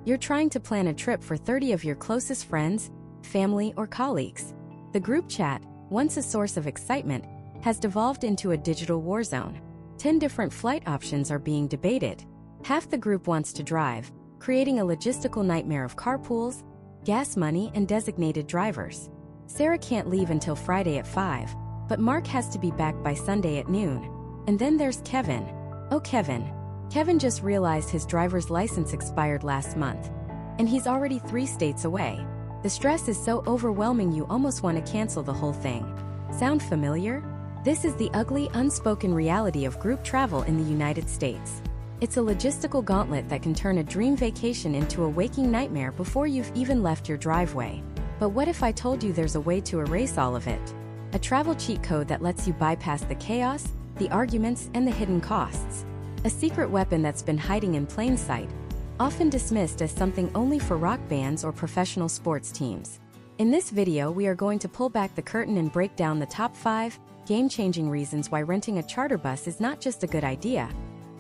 You're trying to plan a trip for 30 of your closest friends, family, or colleagues. The group chat, once a source of excitement, has devolved into a digital war zone. 10 different flight options are being debated. Half the group wants to drive, creating a logistical nightmare of carpools, gas money, and designated drivers. Sarah can't leave until Friday at 5, but Mark has to be back by Sunday at noon. And then there's Kevin. Oh, Kevin. Kevin just realized his driver's license expired last month, and he's already 3 states away. The stress is so overwhelming you almost want to cancel the whole thing. Sound familiar? This is the ugly, unspoken reality of group travel in the United States. It's a logistical gauntlet that can turn a dream vacation into a waking nightmare before you've even left your driveway. But what if I told you there's a way to erase all of it? A travel cheat code that lets you bypass the chaos, the arguments, and the hidden costs. A secret weapon that's been hiding in plain sight, often dismissed as something only for rock bands or professional sports teams. In this video, we are going to pull back the curtain and break down the top 5 game-changing reasons why renting a charter bus is not just a good idea,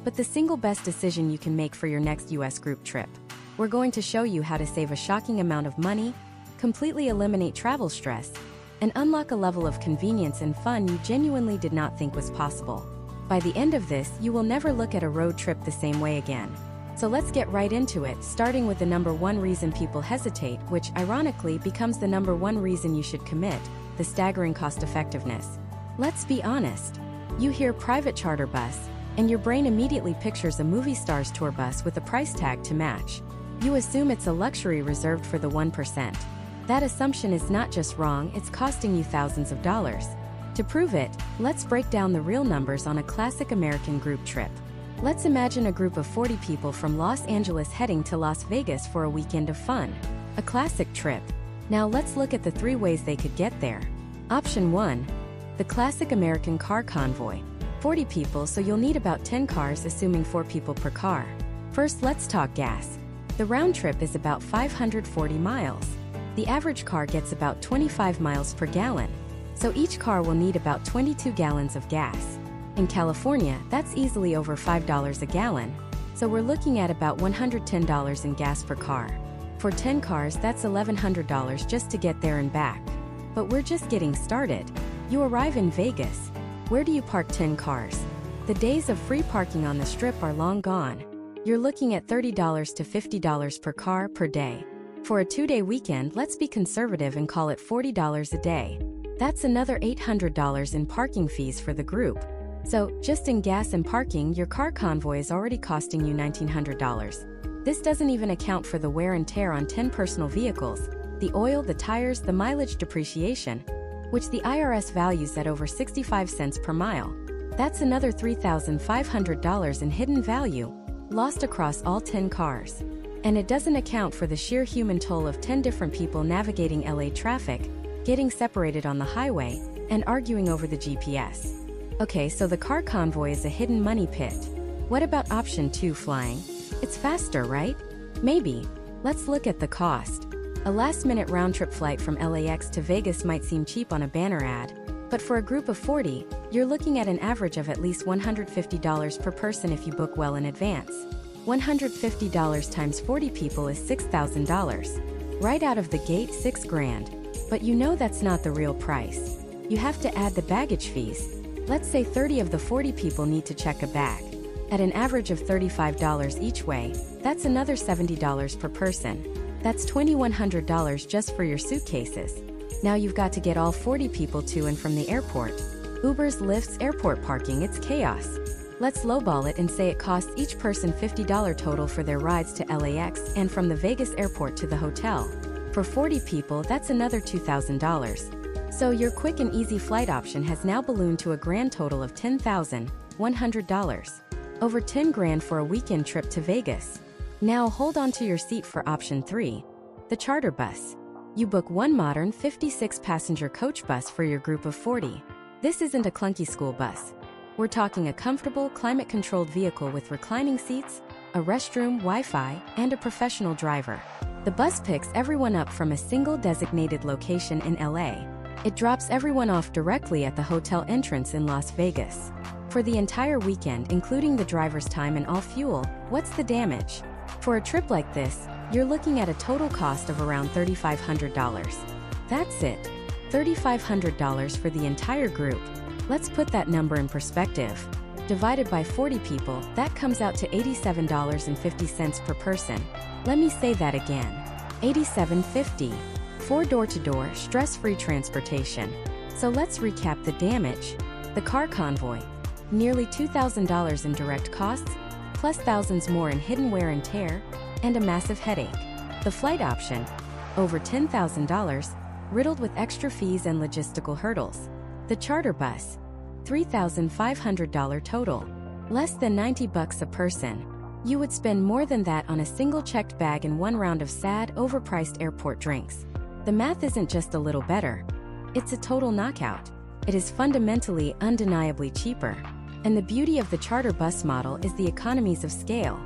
but the single best decision you can make for your next US group trip. We're going to show you how to save a shocking amount of money, completely eliminate travel stress, and unlock a level of convenience and fun you genuinely did not think was possible. By the end of this, you will never look at a road trip the same way again. So let's get right into it, starting with the number 1 reason people hesitate, which ironically becomes the number 1 reason you should commit: the staggering cost-effectiveness. Let's be honest. You hear private charter bus, and your brain immediately pictures a movie star's tour bus with a price tag to match. You assume it's a luxury reserved for the 1%. That assumption is not just wrong, it's costing you thousands of dollars. To prove it, let's break down the real numbers on a classic American group trip. Let's imagine a group of 40 people from Los Angeles heading to Las Vegas for a weekend of fun. A classic trip. Now let's look at the 3 ways they could get there. Option 1. The classic American car convoy. 40 people, so you'll need about 10 cars, assuming 4 people per car. First, let's talk gas. The round trip is about 540 miles. The average car gets about 25 miles per gallon. So each car will need about 22 gallons of gas. In California, that's easily over $5 a gallon, so we're looking at about $110 in gas per car. For 10 cars, that's $1,100 just to get there and back. But we're just getting started. You arrive in Vegas. Where do you park 10 cars? The days of free parking on the Strip are long gone. You're looking at $30 to $50 per car per day. For a 2-day weekend, let's be conservative and call it $40 a day. That's another $800 in parking fees for the group. So, just in gas and parking, your car convoy is already costing you $1,900. This doesn't even account for the wear and tear on 10 personal vehicles, the oil, the tires, the mileage depreciation, which the IRS values at over 65 cents per mile. That's another $3,500 in hidden value, lost across all 10 cars. And it doesn't account for the sheer human toll of 10 different people navigating LA traffic, getting separated on the highway, and arguing over the GPS. Okay, so the car convoy is a hidden money pit. What about option 2, flying? It's faster, right? Maybe. Let's look at the cost. A last-minute round-trip flight from LAX to Vegas might seem cheap on a banner ad, but for a group of 40, you're looking at an average of at least $150 per person if you book well in advance. $150 times 40 people is $6,000. Right out of the gate, $6,000. But you know that's not the real price. You have to add the baggage fees. Let's say 30 of the 40 people need to check a bag. At an average of $35 each way, that's another $70 per person. That's $2,100 just for your suitcases. Now you've got to get all 40 people to and from the airport. Ubers, Lyfts, airport parking, it's chaos. Let's lowball it and say it costs each person $50 total for their rides to LAX and from the Vegas airport to the hotel. For 40 people, that's another $2,000. So your quick and easy flight option has now ballooned to a grand total of $10,100. Over $10,000 for a weekend trip to Vegas. Now hold on to your seat for option 3, the charter bus. You book one modern 56-passenger coach bus for your group of 40. This isn't a clunky school bus. We're talking a comfortable, climate-controlled vehicle with reclining seats, a restroom, Wi-Fi, and a professional driver. The bus picks everyone up from a single designated location in LA. It drops everyone off directly at the hotel entrance in Las Vegas. For the entire weekend, including the driver's time and all fuel, what's the damage? For a trip like this, you're looking at a total cost of around $3,500. That's it. $3,500 for the entire group. Let's put that number in perspective. Divided by 40 people, that comes out to $87.50 per person. Let me say that again. $87.50 for door-to-door, stress-free transportation. So let's recap the damage. The car convoy. Nearly $2,000 in direct costs, plus thousands more in hidden wear and tear, and a massive headache. The flight option. Over $10,000, riddled with extra fees and logistical hurdles. The charter bus. $3,500 total. Less than $90 a person. You would spend more than that on a single checked bag and one round of sad, overpriced airport drinks. The math isn't just a little better. It's a total knockout. It is fundamentally, undeniably cheaper. And the beauty of the charter bus model is the economies of scale.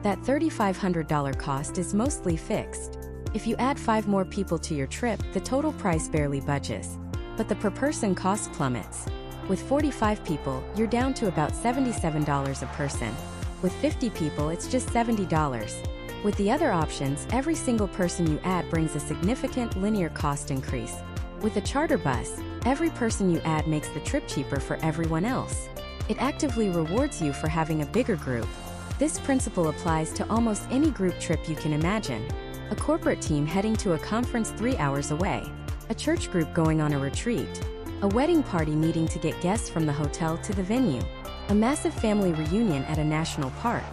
That $3,500 cost is mostly fixed. If you add 5 more people to your trip, the total price barely budges. But the per-person cost plummets. With 45 people, you're down to about $77 a person. With 50 people, it's just $70. With the other options, every single person you add brings a significant linear cost increase. With a charter bus, every person you add makes the trip cheaper for everyone else. It actively rewards you for having a bigger group. This principle applies to almost any group trip you can imagine. A corporate team heading to a conference 3 hours away. A church group going on a retreat. A wedding party needing to get guests from the hotel to the venue. A massive family reunion at a national park.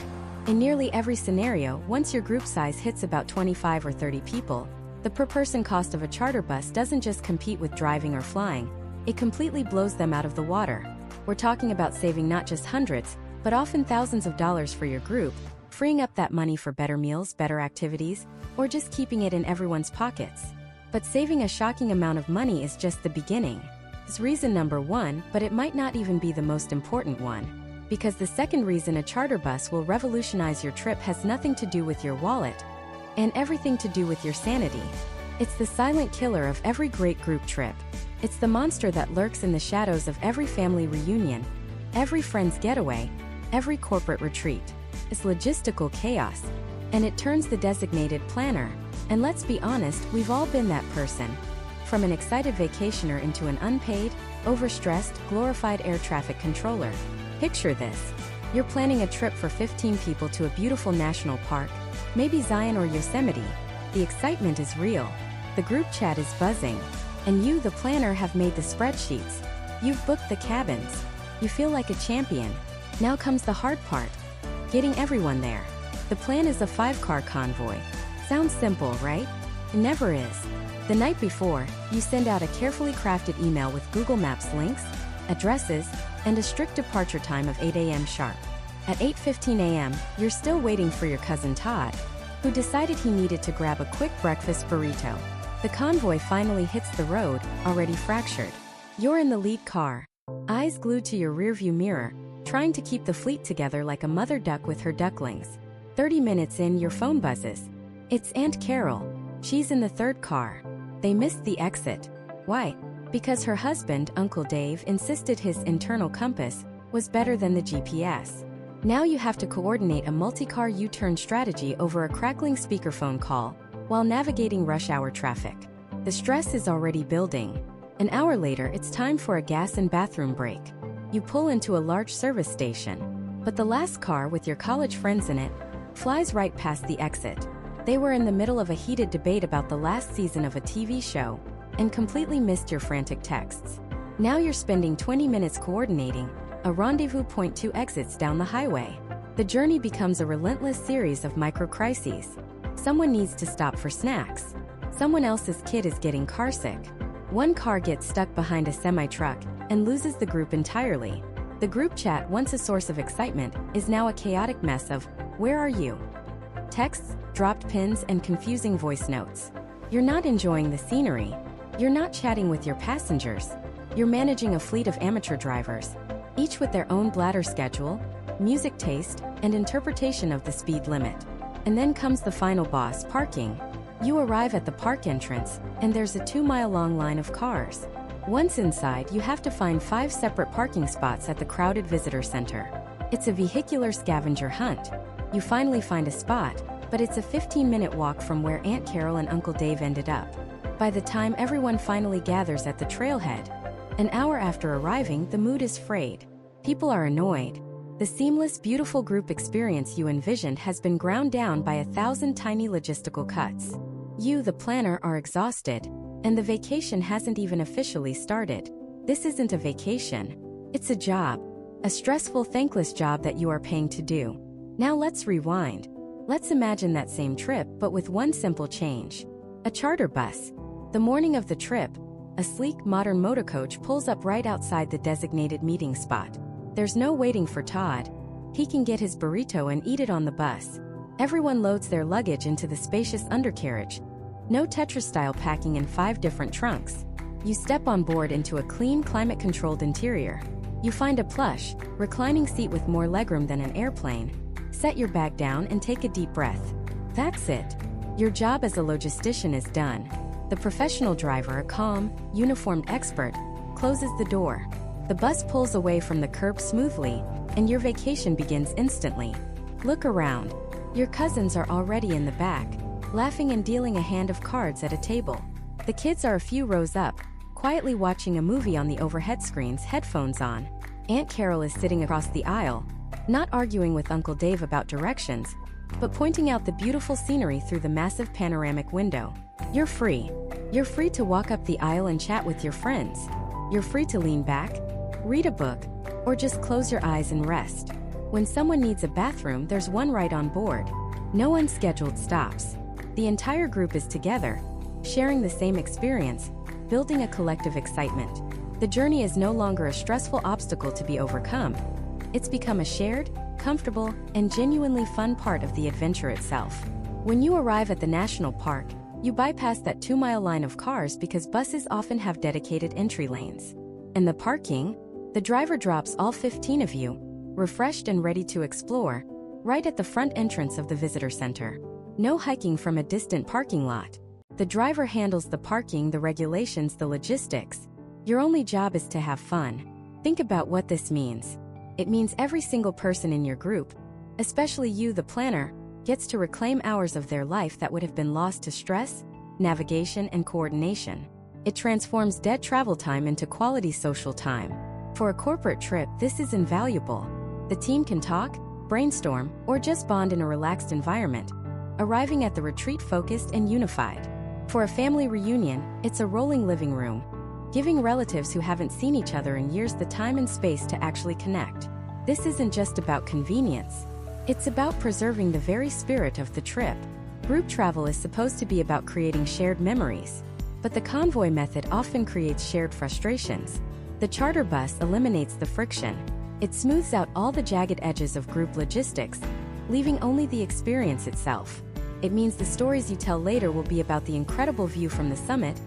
In nearly every scenario, once your group size hits about 25 or 30 people, the per-person cost of a charter bus doesn't just compete with driving or flying, it completely blows them out of the water. We're talking about saving not just hundreds, but often thousands of dollars for your group, freeing up that money for better meals, better activities, or just keeping it in everyone's pockets. But saving a shocking amount of money is just the beginning. It's reason number 1, but it might not even be the most important one. Because the second reason a charter bus will revolutionize your trip has nothing to do with your wallet, and everything to do with your sanity. It's the silent killer of every great group trip. It's the monster that lurks in the shadows of every family reunion, every friend's getaway, every corporate retreat. It's logistical chaos, and it turns the designated planner. And let's be honest, we've all been that person. From an excited vacationer into an unpaid, overstressed, glorified air traffic controller. Picture this. You're planning a trip for 15 people to a beautiful national park, maybe Zion or Yosemite. The excitement is real. The group chat is buzzing. And you, the planner, have made the spreadsheets. You've booked the cabins. You feel like a champion. Now comes the hard part. Getting everyone there. The plan is a 5-car convoy. Sounds simple, right? It never is. The night before, you send out a carefully crafted email with Google Maps links, addresses, and a strict departure time of 8 a.m. sharp. At 8:15 a.m., you're still waiting for your cousin Todd, who decided he needed to grab a quick breakfast burrito. The convoy finally hits the road, already fractured. You're in the lead car, eyes glued to your rearview mirror, trying to keep the fleet together like a mother duck with her ducklings. 30 minutes in, your phone buzzes. It's Aunt Carol. She's in the third car. They missed the exit. Why? Because her husband, Uncle Dave, insisted his internal compass was better than the GPS. Now you have to coordinate a multi-car U-turn strategy over a crackling speakerphone call while navigating rush hour traffic. The stress is already building. An hour later, it's time for a gas and bathroom break. You pull into a large service station, but the last car with your college friends in it flies right past the exit. They were in the middle of a heated debate about the last season of a TV show and completely missed your frantic texts. Now you're spending 20 minutes coordinating a rendezvous point 2 exits down the highway. The journey becomes a relentless series of micro-crises. Someone needs to stop for snacks. Someone else's kid is getting carsick. One car gets stuck behind a semi-truck and loses the group entirely. The group chat, once a source of excitement, is now a chaotic mess of, "Where are you?" Texts, dropped pins, and confusing voice notes. You're not enjoying the scenery. You're not chatting with your passengers. You're managing a fleet of amateur drivers, each with their own bladder schedule, music taste, and interpretation of the speed limit. And then comes the final boss, parking. You arrive at the park entrance, and there's a 2-mile-long line of cars. Once inside, you have to find 5 separate parking spots at the crowded visitor center. It's a vehicular scavenger hunt. You finally find a spot, but it's a 15-minute walk from where Aunt Carol and Uncle Dave ended up. By the time everyone finally gathers at the trailhead, an hour after arriving, the mood is frayed. People are annoyed. The seamless, beautiful group experience you envisioned has been ground down by 1,000 tiny logistical cuts. You, the planner, are exhausted, and the vacation hasn't even officially started. This isn't a vacation. It's a job. A stressful, thankless job that you are paying to do. Now let's rewind. Let's imagine that same trip, but with one simple change. A charter bus. The morning of the trip, a sleek, modern motorcoach pulls up right outside the designated meeting spot. There's no waiting for Todd. He can get his burrito and eat it on the bus. Everyone loads their luggage into the spacious undercarriage. No Tetris-style packing in 5 different trunks. You step on board into a clean, climate-controlled interior. You find a plush, reclining seat with more legroom than an airplane. Set your bag down and take a deep breath. That's it. Your job as a logistician is done. The professional driver, a calm, uniformed expert, closes the door. The bus pulls away from the curb smoothly, and your vacation begins instantly. Look around. Your cousins are already in the back, laughing and dealing a hand of cards at a table. The kids are a few rows up, quietly watching a movie on the overhead screens, headphones on. Aunt Carol is sitting across the aisle, not arguing with Uncle Dave about directions, but pointing out the beautiful scenery through the massive panoramic window. You're free. You're free to walk up the aisle and chat with your friends. You're free to lean back, read a book, or just close your eyes and rest. When someone needs a bathroom, there's one right on board. No unscheduled stops. The entire group is together, sharing the same experience, building a collective excitement. The journey is no longer a stressful obstacle to be overcome. It's become a shared, comfortable, and genuinely fun part of the adventure itself. When you arrive at the national park, you bypass that 2-mile line of cars because buses often have dedicated entry lanes. And the parking? The driver drops all 15 of you, refreshed and ready to explore, right at the front entrance of the visitor center. No hiking from a distant parking lot. The driver handles the parking, the regulations, the logistics. Your only job is to have fun. Think about what this means. It means every single person in your group, especially you, the planner, gets to reclaim hours of their life that would have been lost to stress, navigation, and coordination. It transforms dead travel time into quality social time. For a corporate trip, this is invaluable. The team can talk, brainstorm, or just bond in a relaxed environment, arriving at the retreat focused and unified. For a family reunion, it's a rolling living room, giving relatives who haven't seen each other in years the time and space to actually connect. This isn't just about convenience. It's about preserving the very spirit of the trip. Group travel is supposed to be about creating shared memories, but the convoy method often creates shared frustrations. The charter bus eliminates the friction. It smooths out all the jagged edges of group logistics, leaving only the experience itself. It means the stories you tell later will be about the incredible view from the summit,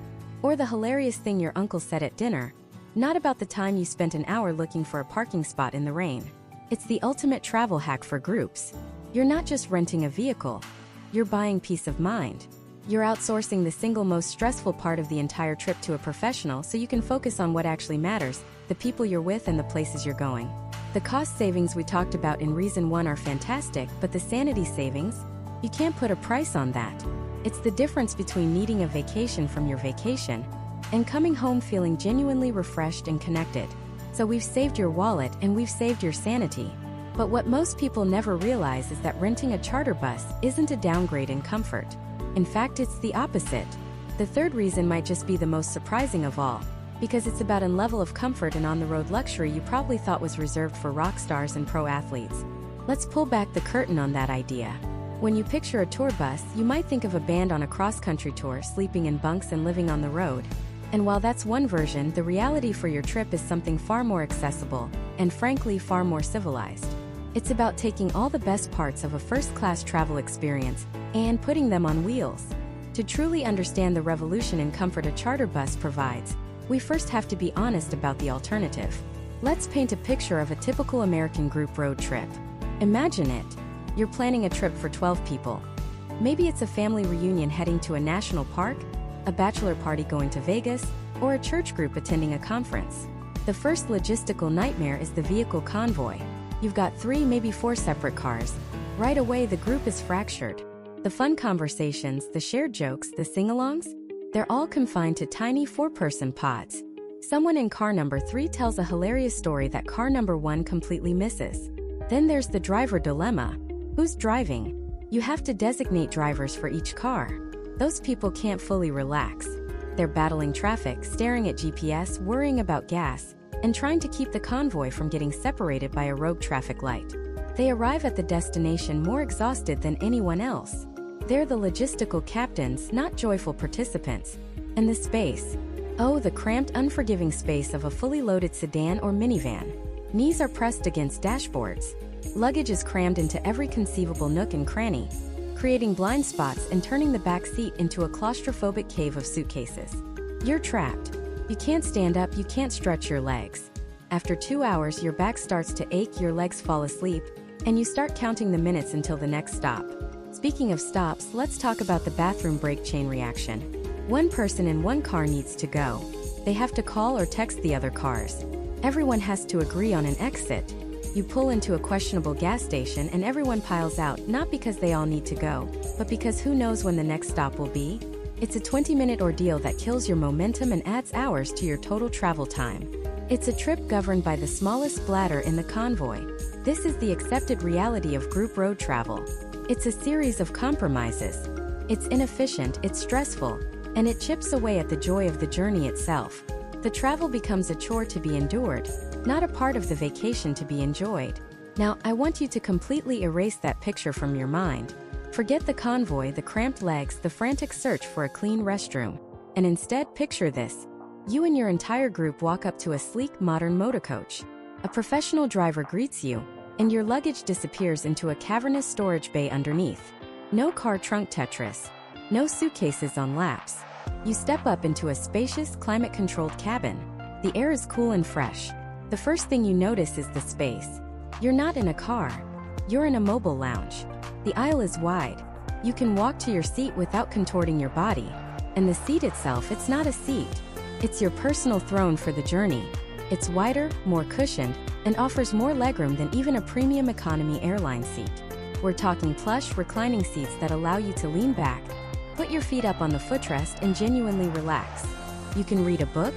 or the hilarious thing your uncle said at dinner, not about the time you spent an hour looking for a parking spot in the rain. It's the ultimate travel hack for groups. You're not just renting a vehicle, you're buying peace of mind. You're outsourcing the single most stressful part of the entire trip to a professional so you can focus on what actually matters, the people you're with and the places you're going. The cost savings we talked about in Reason 1 are fantastic, but the sanity savings? You can't put a price on that. It's the difference between needing a vacation from your vacation and coming home feeling genuinely refreshed and connected. So we've saved your wallet and we've saved your sanity. But what most people never realize is that renting a charter bus isn't a downgrade in comfort. In fact, it's the opposite. The third reason might just be the most surprising of all, because it's about a level of comfort and on-the-road luxury you probably thought was reserved for rock stars and pro athletes. Let's pull back the curtain on that idea. When you picture a tour bus, you might think of a band on a cross-country tour sleeping in bunks and living on the road. And while that's one version, the reality for your trip is something far more accessible, and frankly far more civilized. It's about taking all the best parts of a first-class travel experience and putting them on wheels. To truly understand the revolution in comfort a charter bus provides, we first have to be honest about the alternative. Let's paint a picture of a typical American group road trip. Imagine it. You're planning a trip for 12 people. Maybe it's a family reunion heading to a national park, a bachelor party going to Vegas, or a church group attending a conference. The first logistical nightmare is the vehicle convoy. You've got 3, maybe 4 separate cars. Right away, the group is fractured. The fun conversations, the shared jokes, the sing-alongs, they're all confined to tiny 4-person pods. Someone in car number 3 tells a hilarious story that car number 1 completely misses. Then there's the driver dilemma. Who's driving? You have to designate drivers for each car. Those people can't fully relax. They're battling traffic, staring at GPS, worrying about gas, and trying to keep the convoy from getting separated by a rogue traffic light. They arrive at the destination more exhausted than anyone else. They're the logistical captains, not joyful participants. And the space. Oh, the cramped, unforgiving space of a fully loaded sedan or minivan. Knees are pressed against dashboards. Luggage is crammed into every conceivable nook and cranny, creating blind spots and turning the back seat into a claustrophobic cave of suitcases. You're trapped. You can't stand up, you can't stretch your legs. After 2 hours, your back starts to ache, your legs fall asleep, and you start counting the minutes until the next stop. Speaking of stops, let's talk about the bathroom break chain reaction. One person in one car needs to go. They have to call or text the other cars. Everyone has to agree on an exit. You pull into a questionable gas station and everyone piles out, not because they all need to go, but because who knows when the next stop will be? It's a 20-minute ordeal that kills your momentum and adds hours to your total travel time. It's a trip governed by the smallest bladder in the convoy. This is the accepted reality of group road travel. It's a series of compromises. It's inefficient, it's stressful, and it chips away at the joy of the journey itself. The travel becomes a chore to be endured, not a part of the vacation to be enjoyed. Now, I want you to completely erase that picture from your mind. Forget the convoy, the cramped legs, the frantic search for a clean restroom, and instead picture this. You and your entire group walk up to a sleek, modern motorcoach. A professional driver greets you, and your luggage disappears into a cavernous storage bay underneath. No car trunk Tetris. No suitcases on laps. You step up into a spacious, climate-controlled cabin. The air is cool and fresh. The first thing you notice is the space. You're not in a car. You're in a mobile lounge. The aisle is wide. You can walk to your seat without contorting your body. And the seat itself, it's not a seat. It's your personal throne for the journey. It's wider, more cushioned, and offers more legroom than even a premium economy airline seat. We're talking plush, reclining seats that allow you to lean back, put your feet up on the footrest, and genuinely relax. You can read a book,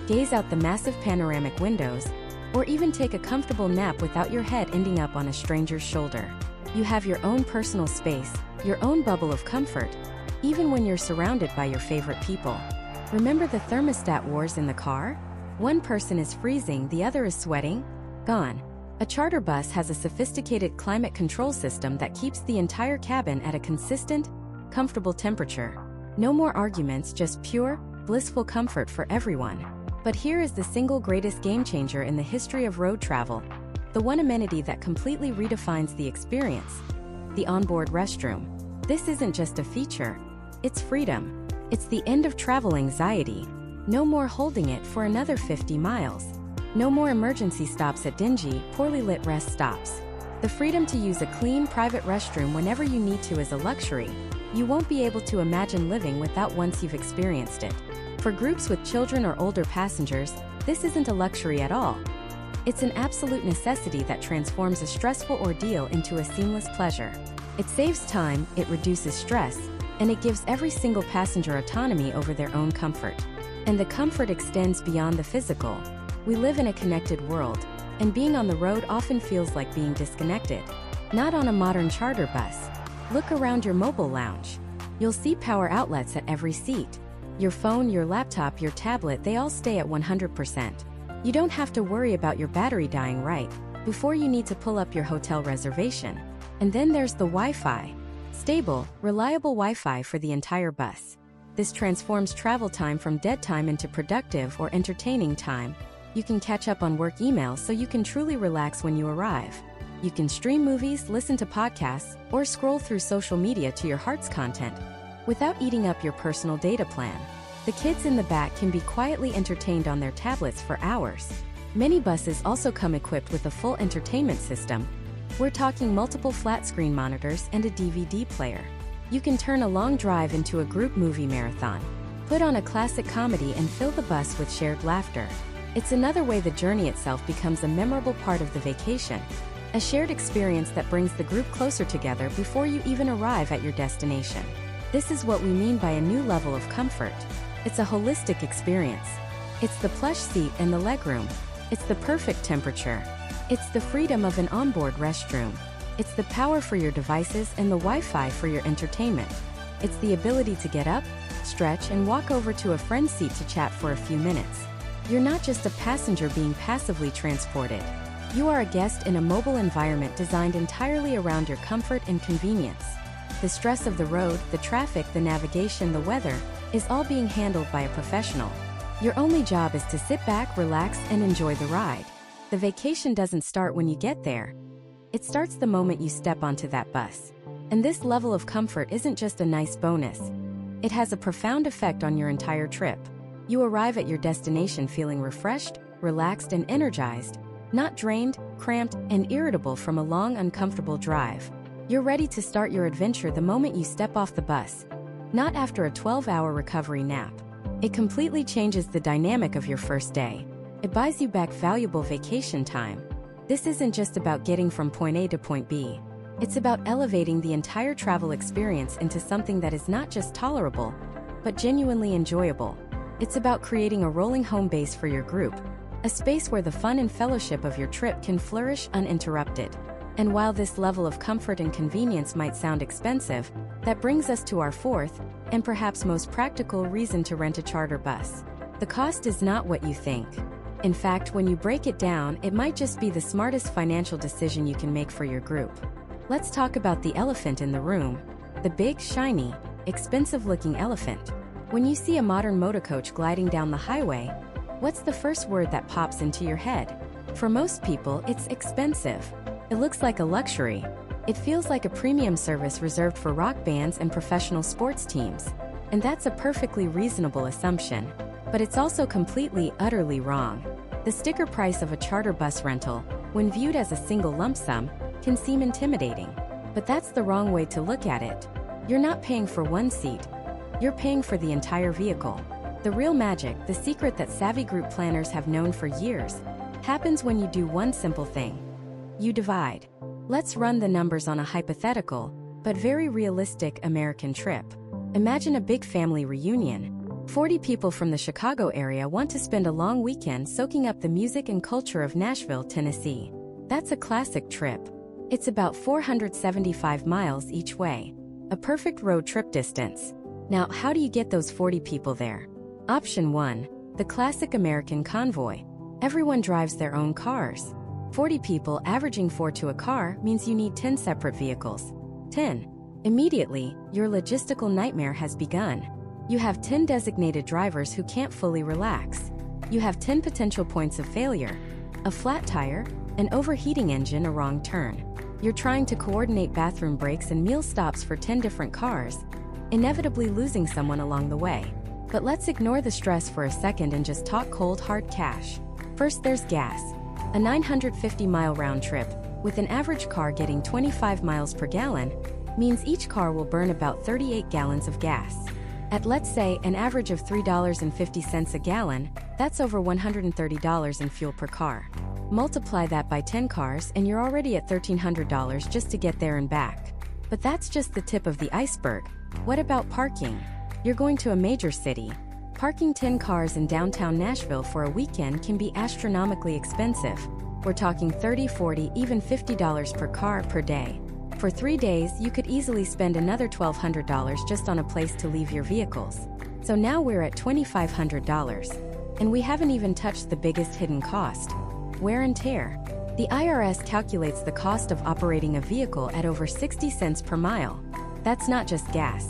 gaze out the massive panoramic windows, or even take a comfortable nap without your head ending up on a stranger's shoulder. You have your own personal space, your own bubble of comfort, even when you're surrounded by your favorite people. Remember the thermostat wars in the car? One person is freezing, the other is sweating? Gone. A charter bus has a sophisticated climate control system that keeps the entire cabin at a consistent, comfortable temperature. No more arguments, just pure, blissful comfort for everyone. But here is the single greatest game changer in the history of road travel. The one amenity that completely redefines the experience. The onboard restroom. This isn't just a feature. It's freedom. It's the end of travel anxiety. No more holding it for another 50 miles. No more emergency stops at dingy, poorly lit rest stops. The freedom to use a clean, private restroom whenever you need to is a luxury you won't be able to imagine living without once you've experienced it. For groups with children or older passengers, this isn't a luxury at all. It's an absolute necessity that transforms a stressful ordeal into a seamless pleasure. It saves time, it reduces stress, and it gives every single passenger autonomy over their own comfort. And the comfort extends beyond the physical. We live in a connected world, and being on the road often feels like being disconnected. Not on a modern charter bus. Look around your mobile lounge. You'll see power outlets at every seat. Your phone, your laptop, your tablet, they all stay at 100%. You don't have to worry about your battery dying right before you need to pull up your hotel reservation. And then there's the Wi-Fi. Stable, reliable Wi-Fi for the entire bus. This transforms travel time from dead time into productive or entertaining time. You can catch up on work emails so you can truly relax when you arrive. You can stream movies, listen to podcasts, or scroll through social media to your heart's content without eating up your personal data plan. The kids in the back can be quietly entertained on their tablets for hours. Many buses also come equipped with a full entertainment system. We're talking multiple flat-screen monitors and a DVD player. You can turn a long drive into a group movie marathon. Put on a classic comedy and fill the bus with shared laughter. It's another way the journey itself becomes a memorable part of the vacation. a shared experience that brings the group closer together before you even arrive at your destination. This is what we mean by a new level of comfort. It's a holistic experience. It's the plush seat and the legroom. It's the perfect temperature. It's the freedom of an onboard restroom. It's the power for your devices and the Wi-Fi for your entertainment. It's the ability to get up, stretch, and walk over to a friend's seat to chat for a few minutes. You're not just a passenger being passively transported. You are a guest in a mobile environment designed entirely around your comfort and convenience. The stress of the road, the traffic, the navigation, the weather, is all being handled by a professional. Your only job is to sit back, relax, and enjoy the ride. The vacation doesn't start when you get there. It starts the moment you step onto that bus. And this level of comfort isn't just a nice bonus. It has a profound effect on your entire trip. You arrive at your destination feeling refreshed, relaxed, and energized, not drained, cramped, and irritable from a long, uncomfortable drive. You're ready to start your adventure the moment you step off the bus, not after a 12-hour recovery nap. It completely changes the dynamic of your first day. It buys you back valuable vacation time. This isn't just about getting from point A to point B. It's about elevating the entire travel experience into something that is not just tolerable, but genuinely enjoyable. It's about creating a rolling home base for your group, a space where the fun and fellowship of your trip can flourish uninterrupted. And while this level of comfort and convenience might sound expensive, that brings us to our fourth, and perhaps most practical reason to rent a charter bus. The cost is not what you think. In fact, when you break it down, it might just be the smartest financial decision you can make for your group. Let's talk about the elephant in the room, the big, shiny, expensive-looking elephant. When you see a modern motorcoach gliding down the highway, what's the first word that pops into your head? For most people, it's expensive. It looks like a luxury. It feels like a premium service reserved for rock bands and professional sports teams. And that's a perfectly reasonable assumption. But it's also completely, utterly wrong. The sticker price of a charter bus rental, when viewed as a single lump sum, can seem intimidating. But that's the wrong way to look at it. You're not paying for one seat. You're paying for the entire vehicle. The real magic, the secret that savvy group planners have known for years, happens when you do one simple thing. You divide. Let's run the numbers on a hypothetical, but very realistic American trip. Imagine a big family reunion. 40 people from the Chicago area want to spend a long weekend soaking up the music and culture of Nashville, Tennessee. That's a classic trip. It's about 475 miles each way. A perfect road trip distance. Now, how do you get those 40 people there? Option 1. The classic American convoy. Everyone drives their own cars. 40 people averaging 4 to a car means you need 10 separate vehicles. 10. Immediately, your logistical nightmare has begun. You have 10 designated drivers who can't fully relax. You have 10 potential points of failure. A flat tire, an overheating engine, a wrong turn. You're trying to coordinate bathroom breaks and meal stops for 10 different cars, inevitably losing someone along the way. But let's ignore the stress for a second and just talk cold, hard cash. First, there's gas. A 950-mile round trip, with an average car getting 25 miles per gallon, means each car will burn about 38 gallons of gas. At, let's say, an average of $3.50 a gallon, that's over $130 in fuel per car. Multiply that by 10 cars and you're already at $1,300 just to get there and back. But that's just the tip of the iceberg. What about parking? You're going to a major city. Parking 10 cars in downtown Nashville for a weekend can be astronomically expensive. We're talking $30, $40, even $50 per car per day. For 3 days, you could easily spend another $1,200 just on a place to leave your vehicles. So now we're at $2,500. And we haven't even touched the biggest hidden cost: wear and tear. The IRS calculates the cost of operating a vehicle at over 60 cents per mile. That's not just gas.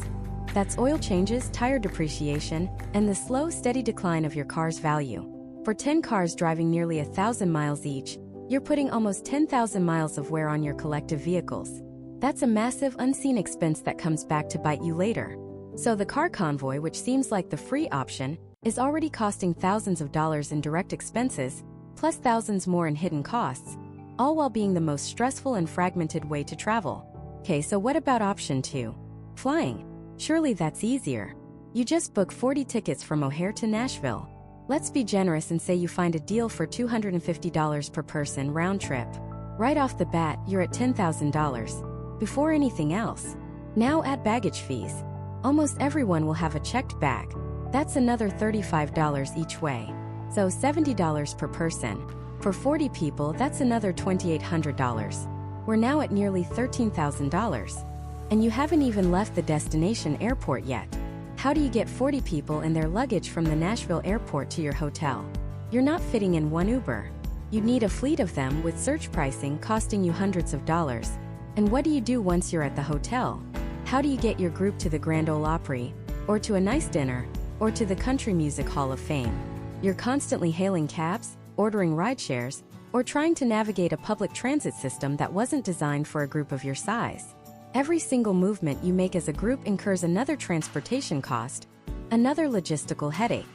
That's oil changes, tire depreciation, and the slow, steady decline of your car's value. For 10 cars driving nearly 1,000 miles each, you're putting almost 10,000 miles of wear on your collective vehicles. That's a massive, unseen expense that comes back to bite you later. So the car convoy, which seems like the free option, is already costing thousands of dollars in direct expenses, plus thousands more in hidden costs, all while being the most stressful and fragmented way to travel. Okay, so what about option 2? Flying. Surely that's easier. You just book 40 tickets from O'Hare to Nashville. Let's be generous and say you find a deal for $250 per person round trip. Right off the bat, you're at $10,000. Before anything else. Now add baggage fees. Almost everyone will have a checked bag. That's another $35 each way. So $70 per person. For 40 people, that's another $2,800. We're now at nearly $13,000. And you haven't even left the destination airport yet. How do you get 40 people and their luggage from the Nashville airport to your hotel? You're not fitting in one Uber. You'd need a fleet of them with surge pricing costing you hundreds of dollars. And what do you do once you're at the hotel? How do you get your group to the Grand Ole Opry, or to a nice dinner, or to the Country Music Hall of Fame? You're constantly hailing cabs, ordering rideshares, or trying to navigate a public transit system that wasn't designed for a group of your size. Every single movement you make as a group incurs another transportation cost, another logistical headache.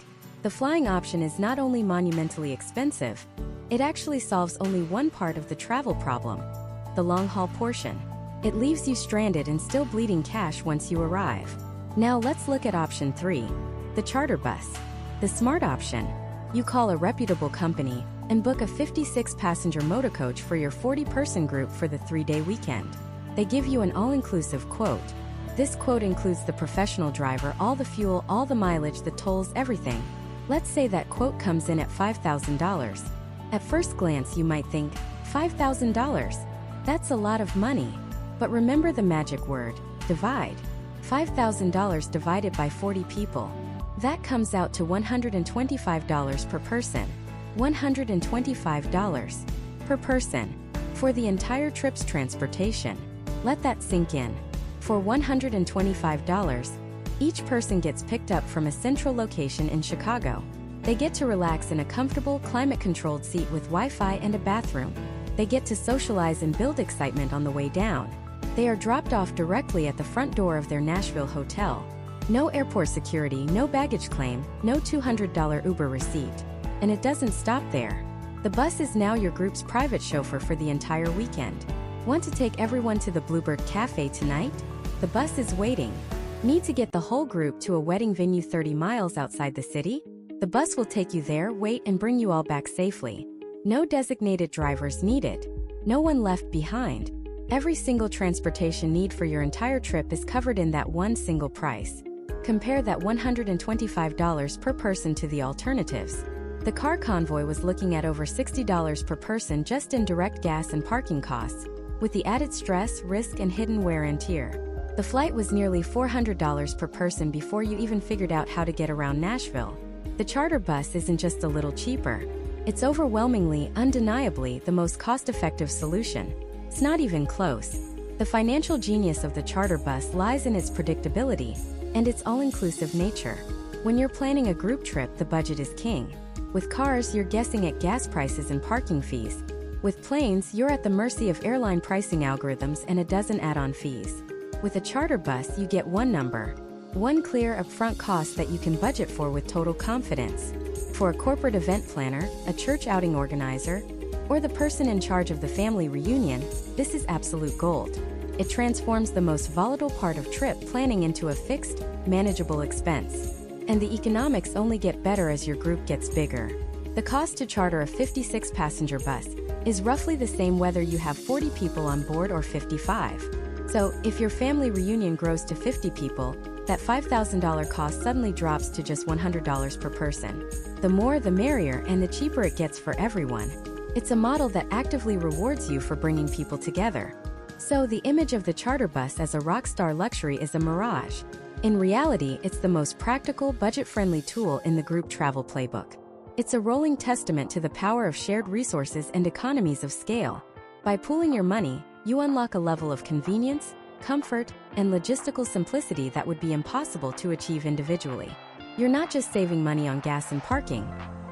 The flying option is not only monumentally expensive, it actually solves only one part of the travel problem, the long-haul portion. It leaves you stranded and still bleeding cash once you arrive. Now let's look at option 3, the charter bus. The smart option. You call a reputable company and book a 56-passenger motorcoach for your 40-person group for the 3-day weekend. They give you an all-inclusive quote. This quote includes the professional driver, all the fuel, all the mileage, the tolls, everything. Let's say that quote comes in at $5,000. At first glance you might think, $5,000? That's a lot of money. But remember the magic word, divide. $5,000 divided by 40 people. That comes out to $125 per person. $125 per person. For the entire trip's transportation. Let that sink in. For $125, each person gets picked up from a central location in Chicago. They get to relax in a comfortable, climate-controlled seat with Wi-Fi and a bathroom. They get to socialize and build excitement on the way down. They are dropped off directly at the front door of their Nashville hotel. No airport security, no baggage claim, no $200 Uber receipt. And it doesn't stop there. The bus is now your group's private chauffeur for the entire weekend. Want to take everyone to the Bluebird Cafe tonight? The bus is waiting. Need to get the whole group to a wedding venue 30 miles outside the city? The bus will take you there, wait, and bring you all back safely. No designated drivers needed. No one left behind. Every single transportation need for your entire trip is covered in that one single price. Compare that $125 per person to the alternatives. The car convoy was looking at over $60 per person just in direct gas and parking costs, with the added stress, risk, and hidden wear and tear. The flight was nearly $400 per person before you even figured out how to get around Nashville. The charter bus isn't just a little cheaper. It's overwhelmingly, undeniably, the most cost-effective solution. It's not even close. The financial genius of the charter bus lies in its predictability and its all-inclusive nature. When you're planning a group trip, the budget is king. With cars, you're guessing at gas prices and parking fees. With planes, you're at the mercy of airline pricing algorithms and a dozen add-on fees. With a charter bus, you get one number. One clear upfront cost that you can budget for with total confidence. For a corporate event planner, a church outing organizer, or the person in charge of the family reunion, this is absolute gold. It transforms the most volatile part of trip planning into a fixed, manageable expense. And the economics only get better as your group gets bigger. The cost to charter a 56-passenger bus is roughly the same whether you have 40 people on board or 55. So, if your family reunion grows to 50 people, that $5,000 cost suddenly drops to just $100 per person. The more the merrier, and the cheaper it gets for everyone. It's a model that actively rewards you for bringing people together. So the image of the charter bus as a rockstar luxury is a mirage. In reality, it's the most practical, budget-friendly tool in the group travel playbook. It's a rolling testament to the power of shared resources and economies of scale. By pooling your money, you unlock a level of convenience, comfort, and logistical simplicity that would be impossible to achieve individually. You're not just saving money on gas and parking.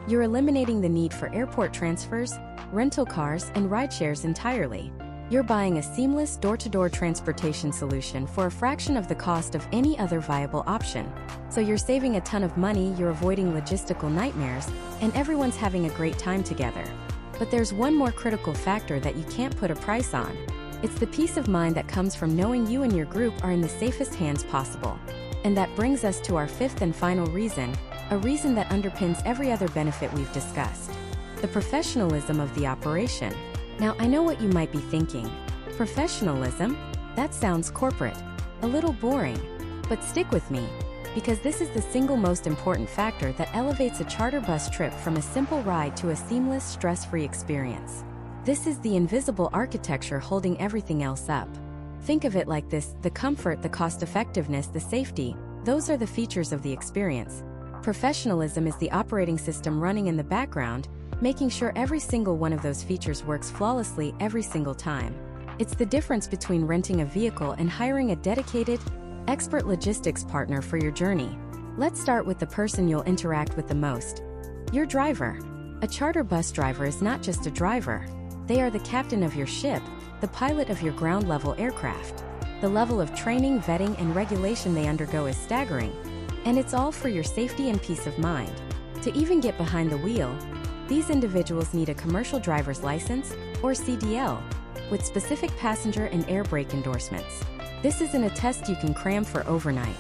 You're eliminating the need for airport transfers, rental cars, and rideshares entirely. You're buying a seamless door-to-door transportation solution for a fraction of the cost of any other viable option. So you're saving a ton of money, you're avoiding logistical nightmares, and everyone's having a great time together. But there's one more critical factor that you can't put a price on. It's the peace of mind that comes from knowing you and your group are in the safest hands possible. And that brings us to our fifth and final reason, a reason that underpins every other benefit we've discussed. The professionalism of the operation. Now, I know what you might be thinking. Professionalism? That sounds corporate. A little boring. But stick with me, because this is the single most important factor that elevates a charter bus trip from a simple ride to a seamless, stress-free experience. This is the invisible architecture holding everything else up. Think of it like this: the comfort, the cost-effectiveness, the safety, those are the features of the experience. Professionalism is the operating system running in the background, making sure every single one of those features works flawlessly every single time. It's the difference between renting a vehicle and hiring a dedicated, expert logistics partner for your journey. Let's start with the person you'll interact with the most: your driver. A charter bus driver is not just a driver. They are the captain of your ship, the pilot of your ground-level aircraft. The level of training, vetting, and regulation they undergo is staggering, and it's all for your safety and peace of mind. To even get behind the wheel, these individuals need a commercial driver's license, or CDL, with specific passenger and air brake endorsements. This isn't a test you can cram for overnight.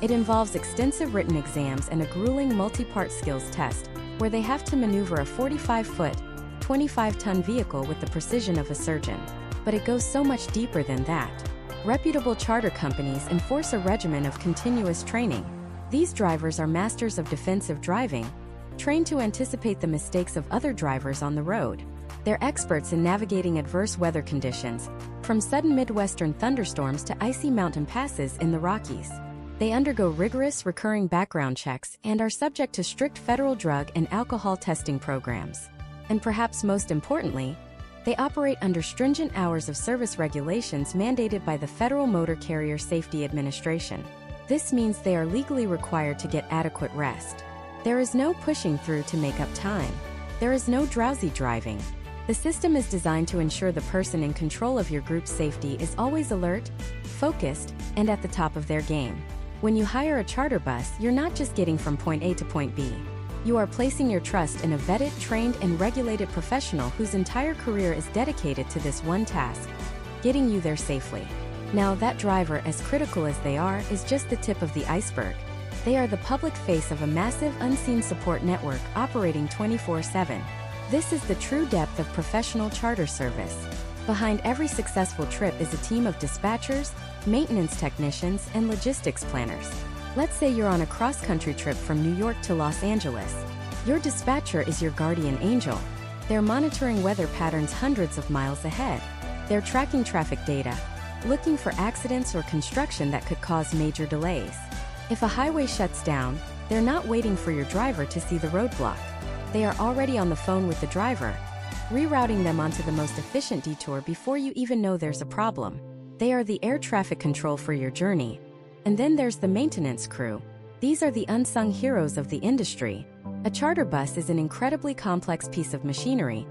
It involves extensive written exams and a grueling multi-part skills test, where they have to maneuver a 45-foot, 25-ton vehicle with the precision of a surgeon. But it goes so much deeper than that. Reputable charter companies enforce a regimen of continuous training. These drivers are masters of defensive driving, trained to anticipate the mistakes of other drivers on the road. They're experts in navigating adverse weather conditions, from sudden Midwestern thunderstorms to icy mountain passes in the Rockies. They undergo rigorous, recurring background checks and are subject to strict federal drug and alcohol testing programs. And perhaps most importantly, they operate under stringent hours of service regulations mandated by the Federal Motor Carrier Safety Administration. This means they are legally required to get adequate rest. There is no pushing through to make up time. There is no drowsy driving. The system is designed to ensure the person in control of your group's safety is always alert, focused, and at the top of their game. When you hire a charter bus, you're not just getting from point A to point B. You are placing your trust in a vetted, trained, and regulated professional whose entire career is dedicated to this one task: getting you there safely. Now, that driver, as critical as they are, is just the tip of the iceberg. They are the public face of a massive, unseen support network operating 24/7. This is the true depth of professional charter service. Behind every successful trip is a team of dispatchers, maintenance technicians, and logistics planners. Let's say you're on a cross-country trip from New York to Los Angeles. Your dispatcher is your guardian angel. They're monitoring weather patterns hundreds of miles ahead. They're tracking traffic data, looking for accidents or construction that could cause major delays. If a highway shuts down, they're not waiting for your driver to see the roadblock. They are already on the phone with the driver, rerouting them onto the most efficient detour before you even know there's a problem. They are the air traffic control for your journey. And then there's the maintenance crew. These are the unsung heroes of the industry. A charter bus is an incredibly complex piece of machinery,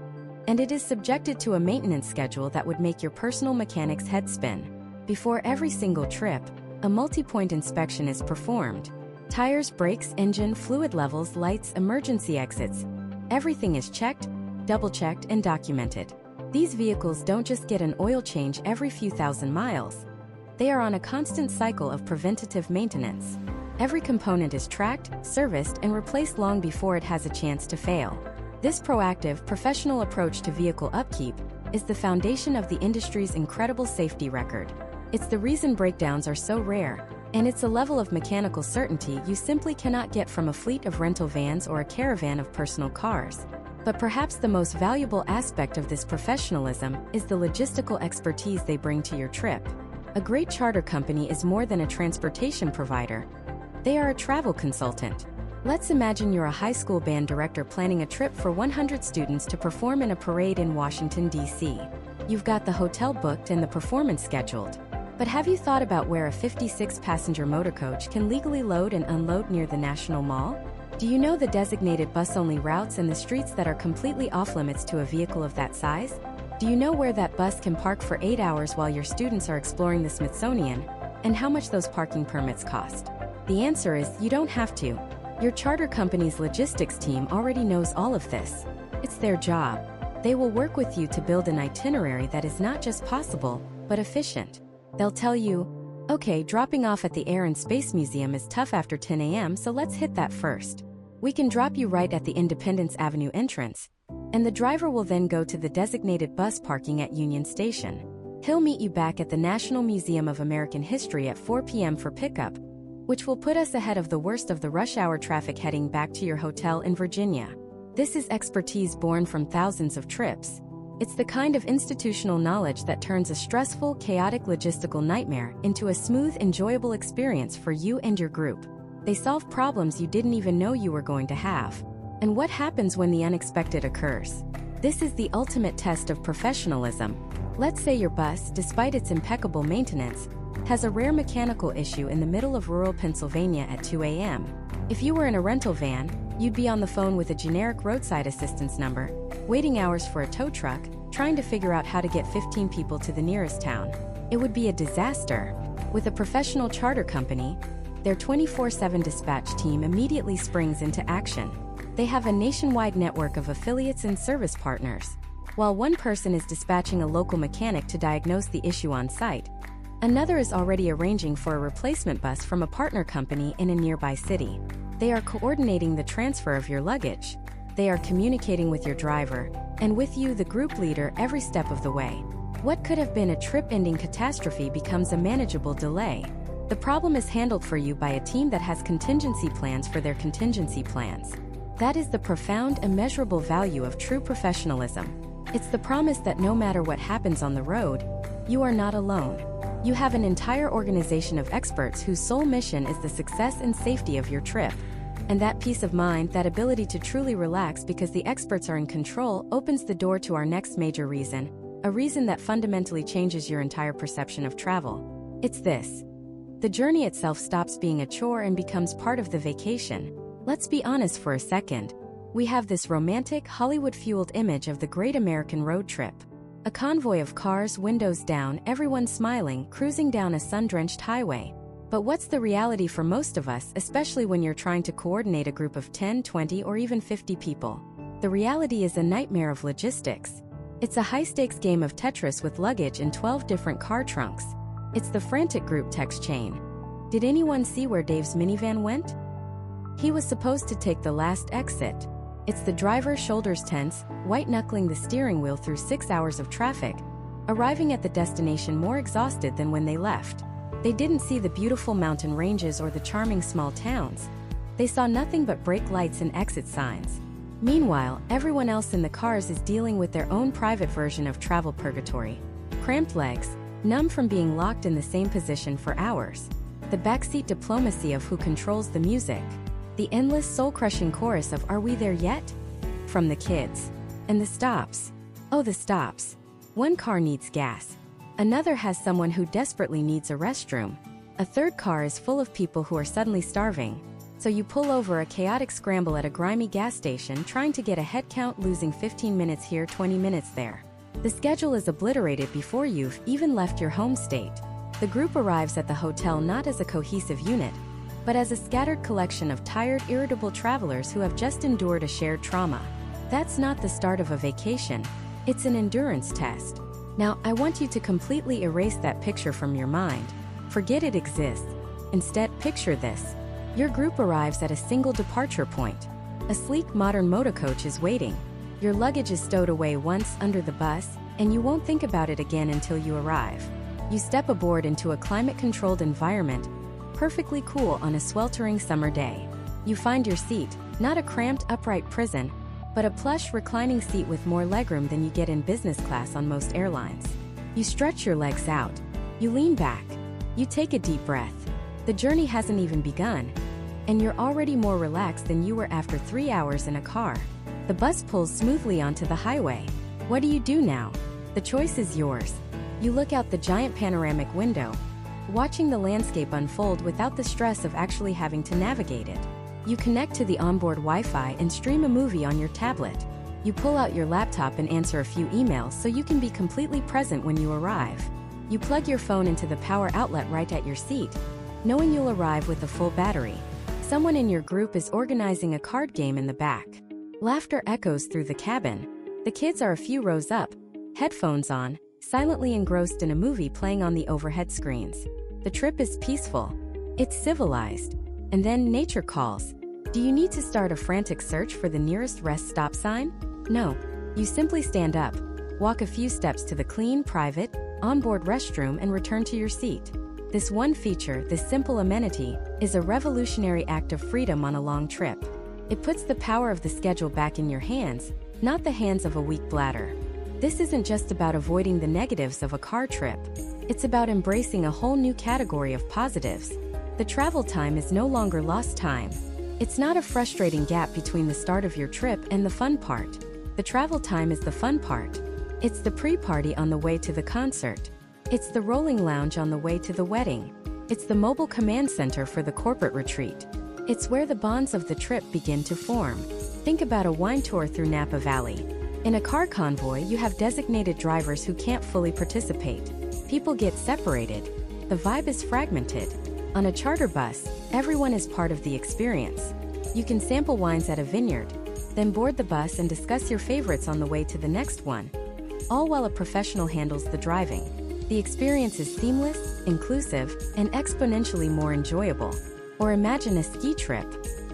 and it is subjected to a maintenance schedule that would make your personal mechanic's head spin. Before every single trip, a multi-point inspection is performed. Tires, brakes, engine, fluid levels, lights, emergency exits. Everything is checked, double-checked, and documented. These vehicles don't just get an oil change every few thousand miles. They are on a constant cycle of preventative maintenance. Every component is tracked, serviced, and replaced long before it has a chance to fail. This proactive, professional approach to vehicle upkeep is the foundation of the industry's incredible safety record. It's the reason breakdowns are so rare, and it's a level of mechanical certainty you simply cannot get from a fleet of rental vans or a caravan of personal cars. But perhaps the most valuable aspect of this professionalism is the logistical expertise they bring to your trip. A great charter company is more than a transportation provider. They are a travel consultant. Let's imagine you're a high school band director planning a trip for 100 students to perform in a parade in Washington, D.C. You've got the hotel booked and the performance scheduled. But have you thought about where a 56-passenger motorcoach can legally load and unload near the National Mall? Do you know the designated bus-only routes and the streets that are completely off-limits to a vehicle of that size? Do you know where that bus can park for 8 hours while your students are exploring the Smithsonian, and how much those parking permits cost? The answer is, you don't have to. Your charter company's logistics team already knows all of this. It's their job. They will work with you to build an itinerary that is not just possible, but efficient. They'll tell you, okay, dropping off at the Air and Space Museum is tough after 10 a.m., so let's hit that first. We can drop you right at the Independence Avenue entrance. and the driver will then go to the designated bus parking at Union Station. He'll meet you back at the National Museum of American History at 4 p.m. for pickup, which will put us ahead of the worst of the rush hour traffic heading back to your hotel in Virginia. This is expertise born from thousands of trips. It's the kind of institutional knowledge that turns a stressful, chaotic logistical nightmare into a smooth, enjoyable experience for you and your group. They solve problems you didn't even know you were going to have. And what happens when the unexpected occurs? This is the ultimate test of professionalism. Let's say your bus, despite its impeccable maintenance, has a rare mechanical issue in the middle of rural Pennsylvania at 2 a.m. If you were in a rental van, you'd be on the phone with a generic roadside assistance number, waiting hours for a tow truck, trying to figure out how to get 15 people to the nearest town. It would be a disaster. With a professional charter company, their 24/7 dispatch team immediately springs into action. They have a nationwide network of affiliates and service partners. While one person is dispatching a local mechanic to diagnose the issue on site, another is already arranging for a replacement bus from a partner company in a nearby city. They are coordinating the transfer of your luggage. They are communicating with your driver, and with you, the group leader, every step of the way. What could have been a trip-ending catastrophe becomes a manageable delay. The problem is handled for you by a team that has contingency plans for their contingency plans. That is the profound, immeasurable value of true professionalism. It's the promise that no matter what happens on the road, you are not alone. You have an entire organization of experts whose sole mission is the success and safety of your trip. And that peace of mind, that ability to truly relax because the experts are in control, opens the door to our next major reason, a reason that fundamentally changes your entire perception of travel. It's this. The journey itself stops being a chore and becomes part of the vacation. Let's be honest for a second. We have this romantic, Hollywood-fueled image of the great American road trip. A convoy of cars, windows down, everyone smiling, cruising down a sun-drenched highway. But what's the reality for most of us, especially when you're trying to coordinate a group of 10, 20, or even 50 people? The reality is a nightmare of logistics. It's a high-stakes game of Tetris with luggage in 12 different car trunks. It's the frantic group text chain. Did anyone see where Dave's minivan went? He was supposed to take the last exit. It's the driver, shoulders tense, white-knuckling the steering wheel through 6 hours of traffic, arriving at the destination more exhausted than when they left. They didn't see the beautiful mountain ranges or the charming small towns. They saw nothing but brake lights and exit signs. Meanwhile, everyone else in the cars is dealing with their own private version of travel purgatory. Cramped legs, numb from being locked in the same position for hours. The backseat diplomacy of who controls the music. The endless soul-crushing chorus of "Are we there yet?" from the kids. And the stops. Oh, the stops. One car needs gas. Another has someone who desperately needs a restroom. A third car is full of people who are suddenly starving. So you pull over, a chaotic scramble at a grimy gas station, trying to get a head count, losing 15 minutes here, 20 minutes there. The schedule is obliterated before you've even left your home state. The group arrives at the hotel not as a cohesive unit, but as a scattered collection of tired, irritable travelers who have just endured a shared trauma. That's not the start of a vacation. It's an endurance test. Now, I want you to completely erase that picture from your mind. Forget it exists. Instead, picture this. Your group arrives at a single departure point. A sleek, modern motorcoach is waiting. Your luggage is stowed away once under the bus, and you won't think about it again until you arrive. You step aboard into a climate-controlled environment, perfectly cool on a sweltering summer day. You find your seat, not a cramped, upright prison, but a plush, reclining seat with more legroom than you get in business class on most airlines. You stretch your legs out. You lean back. You take a deep breath. The journey hasn't even begun, and you're already more relaxed than you were after 3 hours in a car. The bus pulls smoothly onto the highway. What do you do now? The choice is yours. You look out the giant panoramic window, watching the landscape unfold without the stress of actually having to navigate it. You connect to the onboard Wi-Fi and stream a movie on your tablet. You pull out your laptop and answer a few emails so you can be completely present when you arrive. You plug your phone into the power outlet right at your seat, knowing you'll arrive with a full battery. Someone in your group is organizing a card game in the back. Laughter echoes through the cabin. The kids are a few rows up, headphones on, silently engrossed in a movie playing on the overhead screens. The trip is peaceful. It's civilized. And then nature calls. Do you need to start a frantic search for the nearest rest stop sign? No. You simply stand up, walk a few steps to the clean, private, onboard restroom and return to your seat. This one feature, this simple amenity, is a revolutionary act of freedom on a long trip. It puts the power of the schedule back in your hands, not the hands of a weak bladder. This isn't just about avoiding the negatives of a car trip. It's about embracing a whole new category of positives. The travel time is no longer lost time. It's not a frustrating gap between the start of your trip and the fun part. The travel time is the fun part. It's the pre-party on the way to the concert. It's the rolling lounge on the way to the wedding. It's the mobile command center for the corporate retreat. It's where the bonds of the trip begin to form. Think about a wine tour through Napa Valley. In a car convoy, you have designated drivers who can't fully participate. People get separated. The vibe is fragmented. On a charter bus, everyone is part of the experience. You can sample wines at a vineyard, then board the bus and discuss your favorites on the way to the next one, all while a professional handles the driving. The experience is seamless, inclusive, and exponentially more enjoyable. Or imagine a ski trip.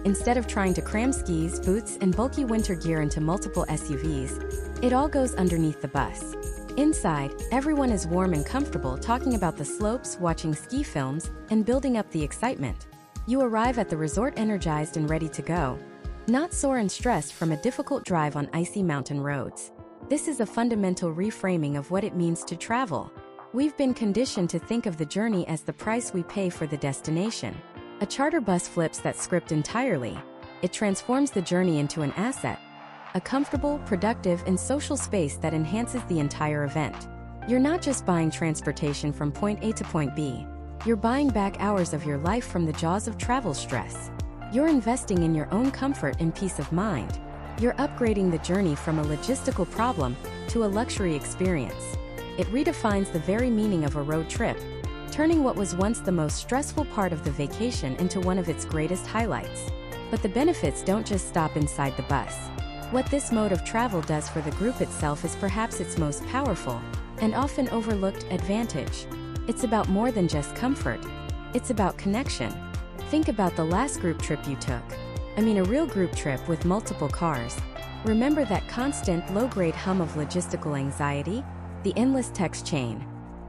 Instead of trying to cram skis, boots, and bulky winter gear into multiple SUVs, it all goes underneath the bus. Inside, everyone is warm and comfortable talking about the slopes, watching ski films, and building up the excitement. You arrive at the resort energized and ready to go, not sore and stressed from a difficult drive on icy mountain roads. This is a fundamental reframing of what it means to travel. We've been conditioned to think of the journey as the price we pay for the destination. A charter bus flips that script entirely. It transforms the journey into an asset, a comfortable, productive, and social space that enhances the entire event. You're not just buying transportation from point A to point B. You're buying back hours of your life from the jaws of travel stress. You're investing in your own comfort and peace of mind. You're upgrading the journey from a logistical problem to a luxury experience. It redefines the very meaning of a road trip, turning what was once the most stressful part of the vacation into one of its greatest highlights. But the benefits don't just stop inside the bus. What this mode of travel does for the group itself is perhaps its most powerful and often overlooked advantage. It's about more than just comfort. It's about connection. Think about the last group trip you took. I mean, a real group trip with multiple cars. Remember that constant, low-grade hum of logistical anxiety? The endless text chain.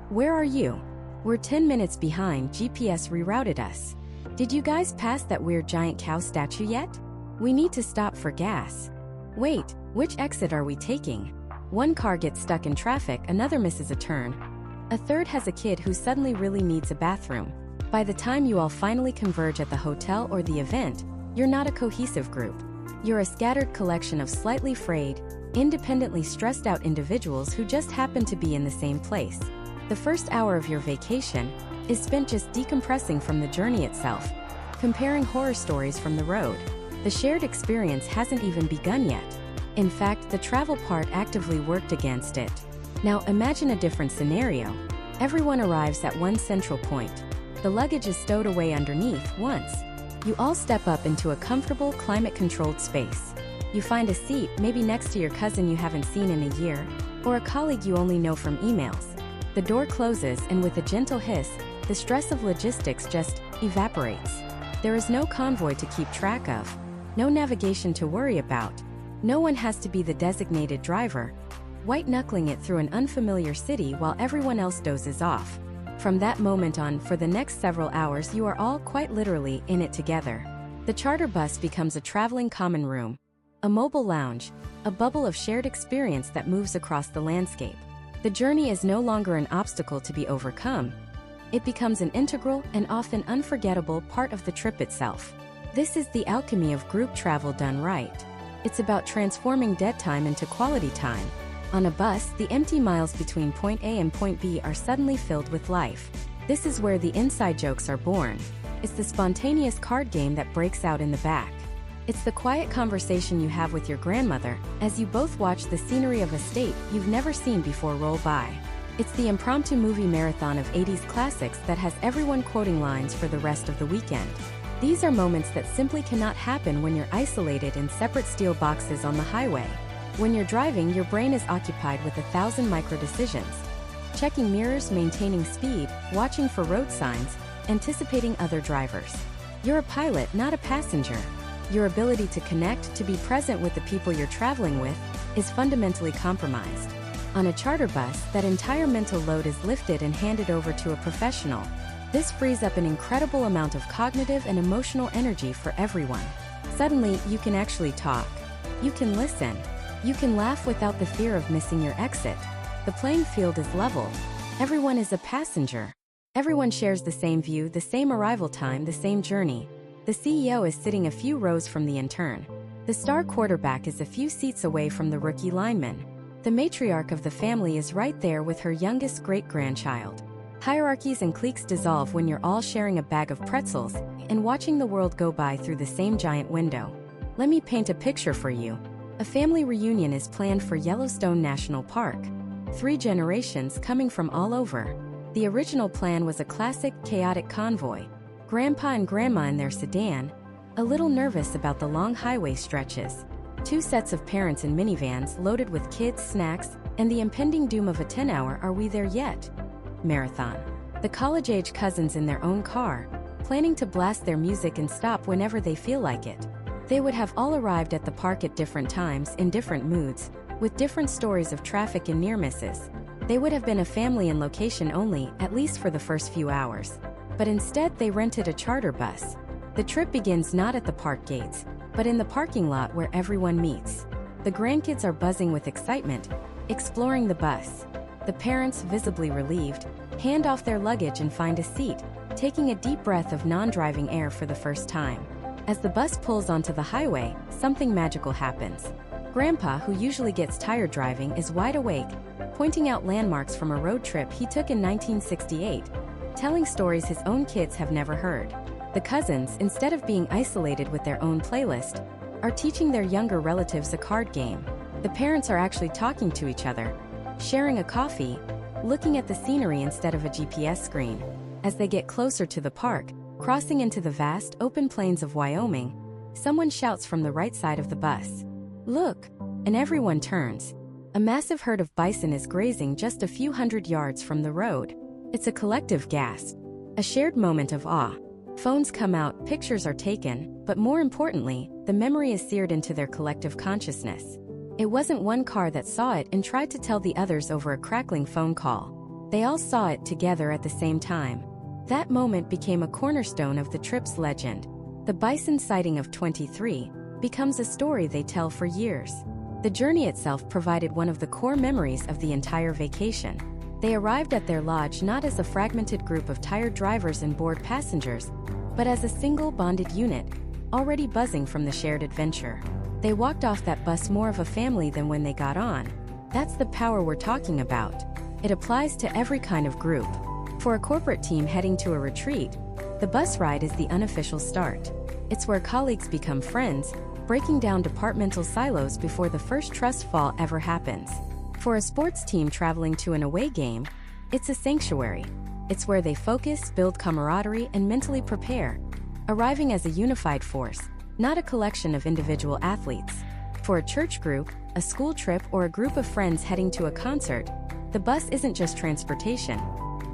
Where are you? We're 10 minutes behind, GPS rerouted us. Did you guys pass that weird giant cow statue yet? We need to stop for gas. Wait, which exit are we taking? One car gets stuck in traffic, another misses a turn. A third has a kid who suddenly really needs a bathroom. By the time you all finally converge at the hotel or the event, you're not a cohesive group. You're a scattered collection of slightly frayed, independently stressed out individuals who just happen to be in the same place. The first hour of your vacation is spent just decompressing from the journey itself, comparing horror stories from the road. The shared experience hasn't even begun yet. In fact, the travel part actively worked against it. Now imagine a different scenario. Everyone arrives at one central point. The luggage is stowed away underneath once. You all step up into a comfortable, climate-controlled space. You find a seat, maybe next to your cousin you haven't seen in a year, or a colleague you only know from emails. The door closes, and with a gentle hiss, the stress of logistics just evaporates. There is no convoy to keep track of, no navigation to worry about. No one has to be the designated driver, white-knuckling it through an unfamiliar city while everyone else dozes off. From that moment on, for the next several hours, you are all quite literally in it together. The charter bus becomes a traveling common room, a mobile lounge, a bubble of shared experience that moves across the landscape. The journey is no longer an obstacle to be overcome. It becomes an integral and often unforgettable part of the trip itself. This is the alchemy of group travel done right. It's about transforming dead time into quality time. On a bus, the empty miles between point A and point B are suddenly filled with life. This is where the inside jokes are born. It's the spontaneous card game that breaks out in the back. It's the quiet conversation you have with your grandmother as you both watch the scenery of a state you've never seen before roll by. It's the impromptu movie marathon of 80s classics that has everyone quoting lines for the rest of the weekend. These are moments that simply cannot happen when you're isolated in separate steel boxes on the highway. When you're driving, your brain is occupied with 1,000 micro-decisions. Checking mirrors, maintaining speed, watching for road signs, anticipating other drivers. You're a pilot, not a passenger. Your ability to connect, to be present with the people you're traveling with, is fundamentally compromised. On a charter bus, that entire mental load is lifted and handed over to a professional. This frees up an incredible amount of cognitive and emotional energy for everyone. Suddenly, you can actually talk. You can listen. You can laugh without the fear of missing your exit. The playing field is leveled. Everyone is a passenger. Everyone shares the same view, the same arrival time, the same journey. The CEO is sitting a few rows from the intern. The star quarterback is a few seats away from the rookie lineman. The matriarch of the family is right there with her youngest great-grandchild. Hierarchies and cliques dissolve when you're all sharing a bag of pretzels and watching the world go by through the same giant window. Let me paint a picture for you. A family reunion is planned for Yellowstone National Park. 3 generations coming from all over. The original plan was a classic, chaotic convoy. Grandpa and Grandma in their sedan, a little nervous about the long highway stretches. 2 sets of parents in minivans loaded with kids, snacks, and the impending doom of a 10-hour "Are we there yet?" marathon. The college-age cousins in their own car, planning to blast their music and stop whenever they feel like it. They would have all arrived at the park at different times, in different moods, with different stories of traffic and near misses. They would have been a family in location only, at least for the first few hours. But instead they rented a charter bus. The trip begins not at the park gates, but in the parking lot where everyone meets. The grandkids are buzzing with excitement, exploring the bus. The parents, visibly relieved, hand off their luggage and find a seat, taking a deep breath of non-driving air for the first time. As the bus pulls onto the highway, something magical happens. Grandpa, who usually gets tired driving, is wide awake, pointing out landmarks from a road trip he took in 1968, telling stories his own kids have never heard. The cousins, instead of being isolated with their own playlist, are teaching their younger relatives a card game. The parents are actually talking to each other, sharing a coffee, looking at the scenery instead of a GPS screen. As they get closer to the park, crossing into the vast, open plains of Wyoming, someone shouts from the right side of the bus, "Look!" and everyone turns. A massive herd of bison is grazing just a few hundred yards from the road. It's a collective gasp, a shared moment of awe. Phones come out, pictures are taken, but more importantly, the memory is seared into their collective consciousness. It wasn't one car that saw it and tried to tell the others over a crackling phone call. They all saw it together at the same time. That moment became a cornerstone of the trip's legend. The bison sighting of 23 becomes a story they tell for years. The journey itself provided one of the core memories of the entire vacation. They arrived at their lodge not as a fragmented group of tired drivers and bored passengers, but as a single bonded unit, already buzzing from the shared adventure. They walked off that bus more of a family than when they got on. That's the power we're talking about. It applies to every kind of group. For a corporate team heading to a retreat, the bus ride is the unofficial start. It's where colleagues become friends, breaking down departmental silos before the first trust fall ever happens. For a sports team traveling to an away game, it's a sanctuary. It's where they focus, build camaraderie, and mentally prepare, arriving as a unified force, not a collection of individual athletes. For a church group, a school trip, or a group of friends heading to a concert, the bus isn't just transportation.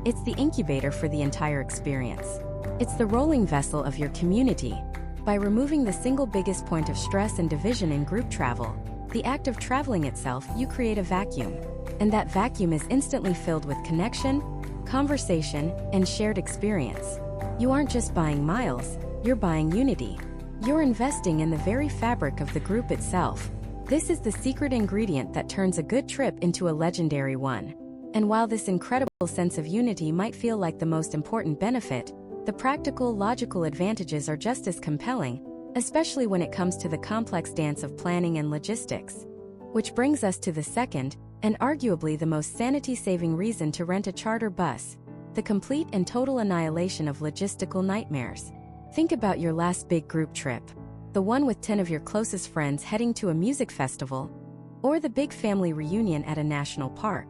It's the incubator for the entire experience. It's the rolling vessel of your community. By removing the single biggest point of stress and division in group travel, the act of traveling itself, you create a vacuum. And that vacuum is instantly filled with connection, conversation, and shared experience. You aren't just buying miles, you're buying unity. You're investing in the very fabric of the group itself. This is the secret ingredient that turns a good trip into a legendary one. And while this incredible sense of unity might feel like the most important benefit, the practical, logical advantages are just as compelling, especially when it comes to the complex dance of planning and logistics. Which brings us to the second, and arguably the most sanity-saving reason to rent a charter bus: the complete and total annihilation of logistical nightmares. Think about your last big group trip, the one with 10 of your closest friends heading to a music festival, or the big family reunion at a national park.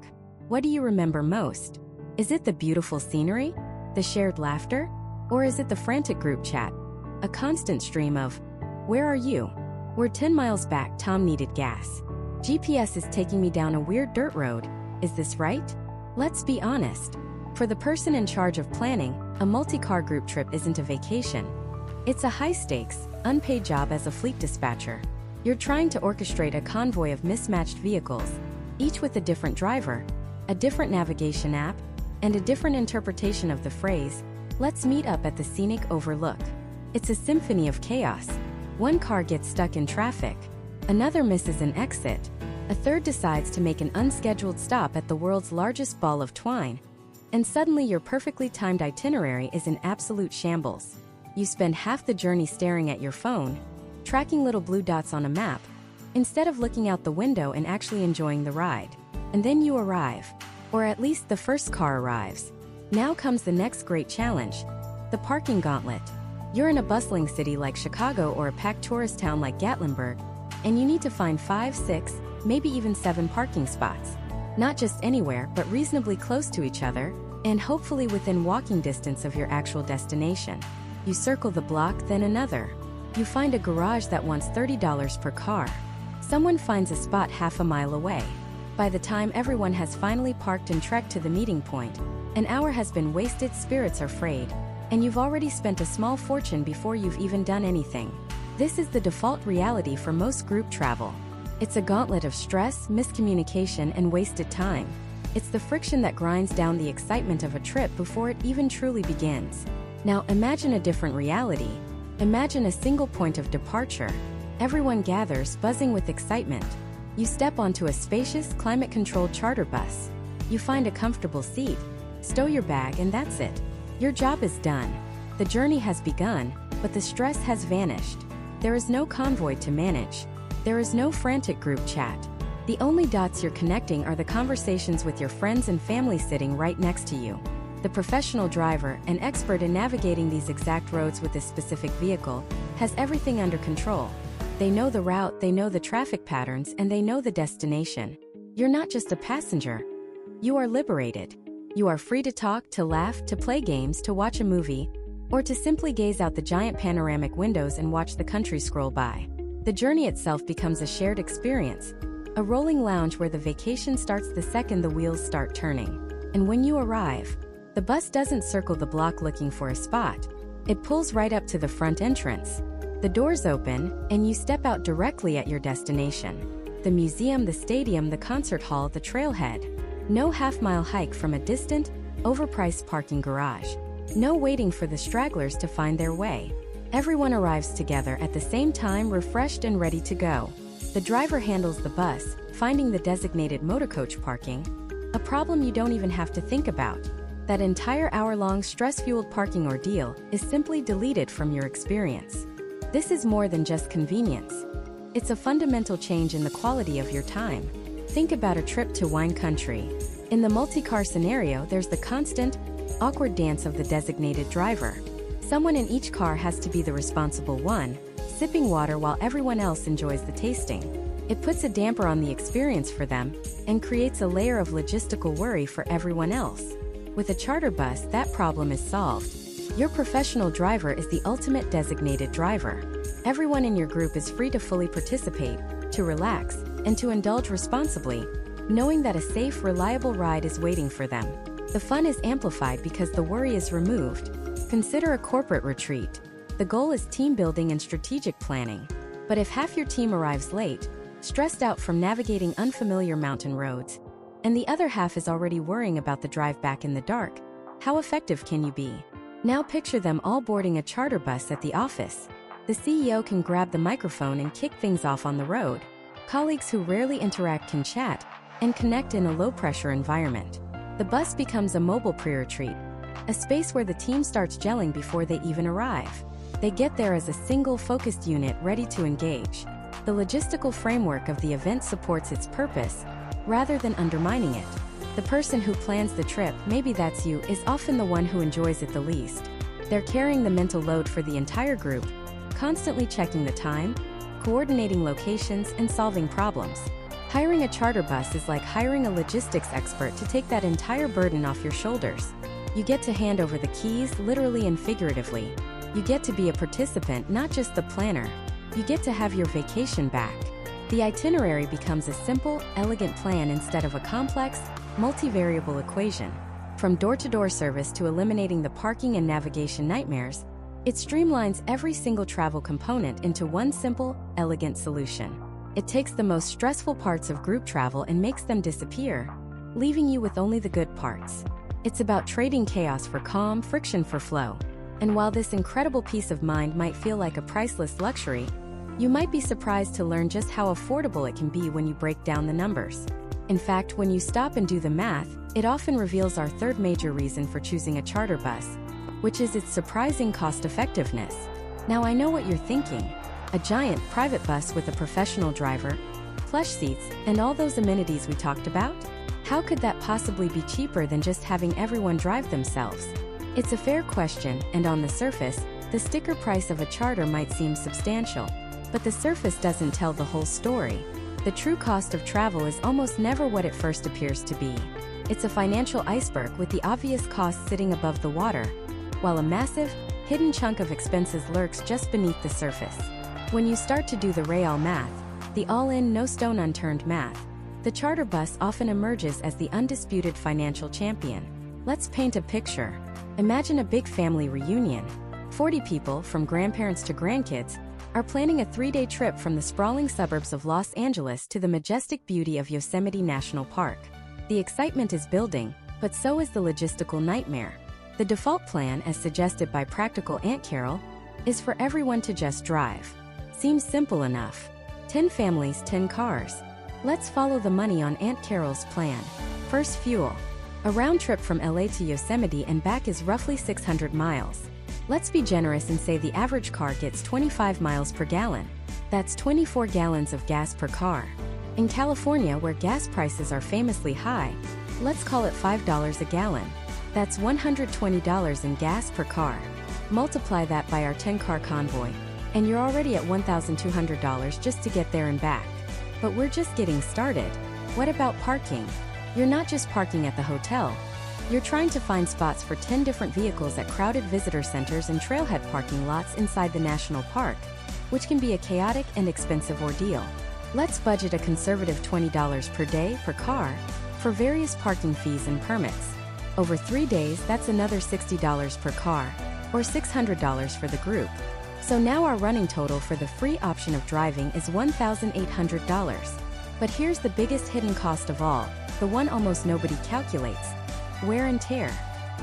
What do you remember most? Is it the beautiful scenery, the shared laughter, or is it the frantic group chat, a constant stream of, "Where are you? We're 10 miles back, Tom needed gas. GPS is taking me down a weird dirt road. Is this right?" Let's be honest. For the person in charge of planning, a multi-car group trip isn't a vacation. It's a high-stakes, unpaid job as a fleet dispatcher. You're trying to orchestrate a convoy of mismatched vehicles, each with a different driver, a different navigation app, and a different interpretation of the phrase, "Let's meet up at the scenic overlook." It's a symphony of chaos. One car gets stuck in traffic, another misses an exit, a third decides to make an unscheduled stop at the world's largest ball of twine, and suddenly your perfectly timed itinerary is in absolute shambles. You spend half the journey staring at your phone, tracking little blue dots on a map, instead of looking out the window and actually enjoying the ride. And then you arrive, or at least the first car arrives. Now comes the next great challenge, the parking gauntlet. You're in a bustling city like Chicago or a packed tourist town like Gatlinburg, and you need to find 5, 6, maybe even 7 parking spots. Not just anywhere, but reasonably close to each other, and hopefully within walking distance of your actual destination. You circle the block, then another. You find a garage that wants $30 per car. Someone finds a spot half a mile away. By the time everyone has finally parked and trekked to the meeting point, an hour has been wasted, spirits are frayed, and you've already spent a small fortune before you've even done anything. This is the default reality for most group travel. It's a gauntlet of stress, miscommunication, and wasted time. It's the friction that grinds down the excitement of a trip before it even truly begins. Now imagine a different reality. Imagine a single point of departure. Everyone gathers, buzzing with excitement. You step onto a spacious, climate-controlled charter bus. You find a comfortable seat, stow your bag, and that's it. Your job is done. The journey has begun, but the stress has vanished. There is no convoy to manage. There is no frantic group chat. The only dots you're connecting are the conversations with your friends and family sitting right next to you. The professional driver, an expert in navigating these exact roads with this specific vehicle, has everything under control. They know the route, they know the traffic patterns, and they know the destination. You're not just a passenger. You are liberated. You are free to talk, to laugh, to play games, to watch a movie, or to simply gaze out the giant panoramic windows and watch the country scroll by. The journey itself becomes a shared experience, a rolling lounge where the vacation starts the second the wheels start turning. And when you arrive, the bus doesn't circle the block looking for a spot. It pulls right up to the front entrance. The doors open, and you step out directly at your destination. The museum, the stadium, the concert hall, the trailhead. No half-mile hike from a distant, overpriced parking garage. No waiting for the stragglers to find their way. Everyone arrives together at the same time, refreshed and ready to go. The driver handles the bus, finding the designated motorcoach parking, a problem you don't even have to think about. That entire hour-long stress-fueled parking ordeal is simply deleted from your experience. This is more than just convenience. It's a fundamental change in the quality of your time. Think about a trip to wine country. In the multi-car scenario, there's the constant, awkward dance of the designated driver. Someone in each car has to be the responsible one, sipping water while everyone else enjoys the tasting. It puts a damper on the experience for them and creates a layer of logistical worry for everyone else. With a charter bus, that problem is solved. Your professional driver is the ultimate designated driver. Everyone in your group is free to fully participate, to relax, and to indulge responsibly, knowing that a safe, reliable ride is waiting for them. The fun is amplified because the worry is removed. Consider a corporate retreat. The goal is team building and strategic planning. But if half your team arrives late, stressed out from navigating unfamiliar mountain roads, and the other half is already worrying about the drive back in the dark, how effective can you be? Now picture them all boarding a charter bus at the office. The CEO can grab the microphone and kick things off on the road. Colleagues who rarely interact can chat and connect in a low-pressure environment. The bus becomes a mobile pre-retreat, a space where the team starts gelling before they even arrive. They get there as a single focused unit ready to engage. The logistical framework of the event supports its purpose, rather than undermining it. The person who plans the trip, maybe that's you, is often the one who enjoys it the least. They're carrying the mental load for the entire group, constantly checking the time, coordinating locations, and solving problems. Hiring a charter bus is like hiring a logistics expert to take that entire burden off your shoulders. You get to hand over the keys, literally and figuratively. You get to be a participant, not just the planner. You get to have your vacation back. The itinerary becomes a simple, elegant plan instead of a complex, multivariable equation. From door-to-door service to eliminating the parking and navigation nightmares, It streamlines every single travel component into one simple, elegant solution. It takes the most stressful parts of group travel and makes them disappear, leaving you with only the good parts. It's about trading chaos for calm, friction for flow. And while this incredible peace of mind might feel like a priceless luxury, you might be surprised to learn just how affordable it can be when you break down the numbers. In fact, when you stop and do the math, it often reveals our third major reason for choosing a charter bus, which is its surprising cost-effectiveness. Now I know what you're thinking. A giant private bus with a professional driver, plush seats, and all those amenities we talked about? How could that possibly be cheaper than just having everyone drive themselves? It's a fair question, and on the surface, the sticker price of a charter might seem substantial. But the surface doesn't tell the whole story. The true cost of travel is almost never what it first appears to be. It's a financial iceberg with the obvious costs sitting above the water, while a massive, hidden chunk of expenses lurks just beneath the surface. When you start to do the real math, the all-in, no stone unturned math, the charter bus often emerges as the undisputed financial champion. Let's paint a picture. Imagine a big family reunion. 40 people, from grandparents to grandkids, are planning a 3-day trip from the sprawling suburbs of Los Angeles to the majestic beauty of Yosemite National Park. The excitement is building, but so is the logistical nightmare. The default plan, as suggested by Practical Aunt Carol, is for everyone to just drive. Seems simple enough. 10 families, 10 cars. Let's follow the money on Aunt Carol's plan. First, fuel. A round trip from LA to Yosemite and back is roughly 600 miles. Let's be generous and say the average car gets 25 miles per gallon. That's 24 gallons of gas per car. In California, where gas prices are famously high, let's call it $5 a gallon. That's $120 in gas per car. Multiply that by our 10-car convoy, and you're already at $1,200 just to get there and back. But we're just getting started. What about parking? You're not just parking at the hotel. You're trying to find spots for 10 different vehicles at crowded visitor centers and trailhead parking lots inside the national park, which can be a chaotic and expensive ordeal. Let's budget a conservative $20 per day per car for various parking fees and permits. Over 3 days, that's another $60 per car, or $600 for the group. So now our running total for the free option of driving is $1,800. But here's the biggest hidden cost of all, the one almost nobody calculates: wear and tear.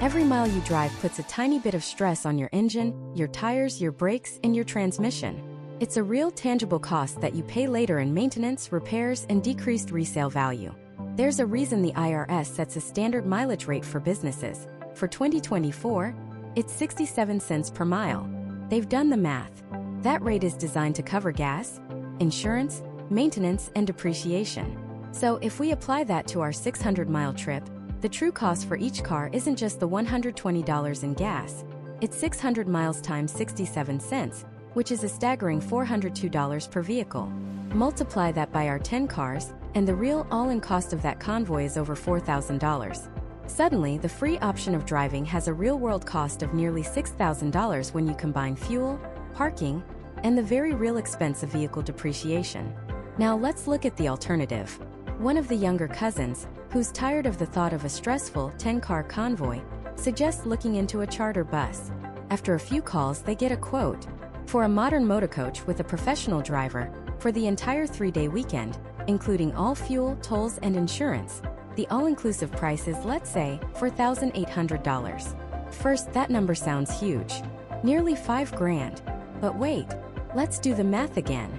Every mile you drive puts a tiny bit of stress on your engine, your tires, your brakes, and your transmission. It's a real tangible cost that you pay later in maintenance, repairs, and decreased resale value. There's a reason the IRS sets a standard mileage rate for businesses. For 2024, it's 67 cents per mile. They've done the math. That rate is designed to cover gas, insurance, maintenance, and depreciation. So if we apply that to our 600-mile trip, the true cost for each car isn't just the $120 in gas. It's 600 miles times 67 cents, which is a staggering $402 per vehicle. Multiply that by our 10 cars, and the real all-in cost of that convoy is over $4,000. Suddenly, the free option of driving has a real-world cost of nearly $6,000 when you combine fuel, parking, and the very real expense of vehicle depreciation. Now let's look at the alternative. One of the younger cousins, who's tired of the thought of a stressful 10-car convoy, suggests looking into a charter bus. After a few calls, they get a quote. For a modern motorcoach with a professional driver, for the entire 3-day weekend, including all fuel, tolls, and insurance, the all-inclusive price is, let's say, $4,800. First, that number sounds huge. Nearly $5,000. But wait, let's do the math again.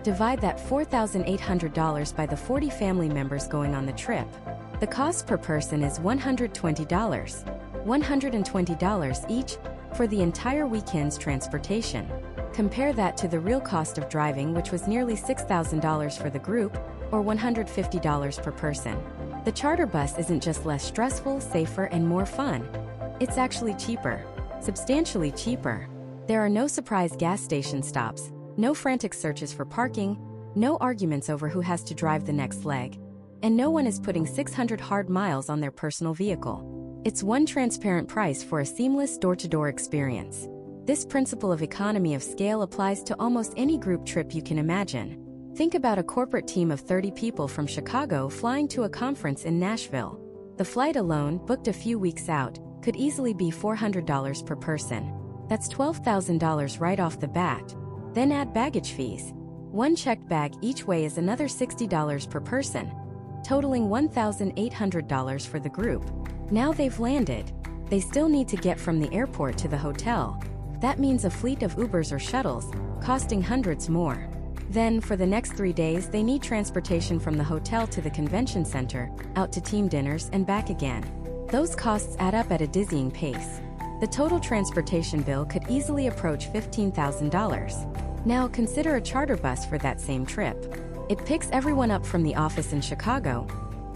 Divide that $4,800 by the 40 family members going on the trip. The cost per person is $120. $120 each for the entire weekend's transportation. Compare that to the real cost of driving, which was nearly $6,000 for the group, or $150 per person. The charter bus isn't just less stressful, safer, and more fun. It's actually cheaper. Substantially cheaper. There are no surprise gas station stops, no frantic searches for parking, no arguments over who has to drive the next leg, and no one is putting 600 hard miles on their personal vehicle. It's one transparent price for a seamless door-to-door experience. This principle of economy of scale applies to almost any group trip you can imagine. Think about a corporate team of 30 people from Chicago flying to a conference in Nashville. The flight alone, booked a few weeks out, could easily be $400 per person. That's $12,000 right off the bat. Then add baggage fees. One checked bag each way is another $60 per person, totaling $1,800 for the group. Now they've landed. They still need to get from the airport to the hotel. That means a fleet of Ubers or shuttles, costing hundreds more. Then, for the next 3 days, they need transportation from the hotel to the convention center, out to team dinners, and back again. Those costs add up at a dizzying pace. The total transportation bill could easily approach $15,000. Now, consider a charter bus for that same trip. It picks everyone up from the office in Chicago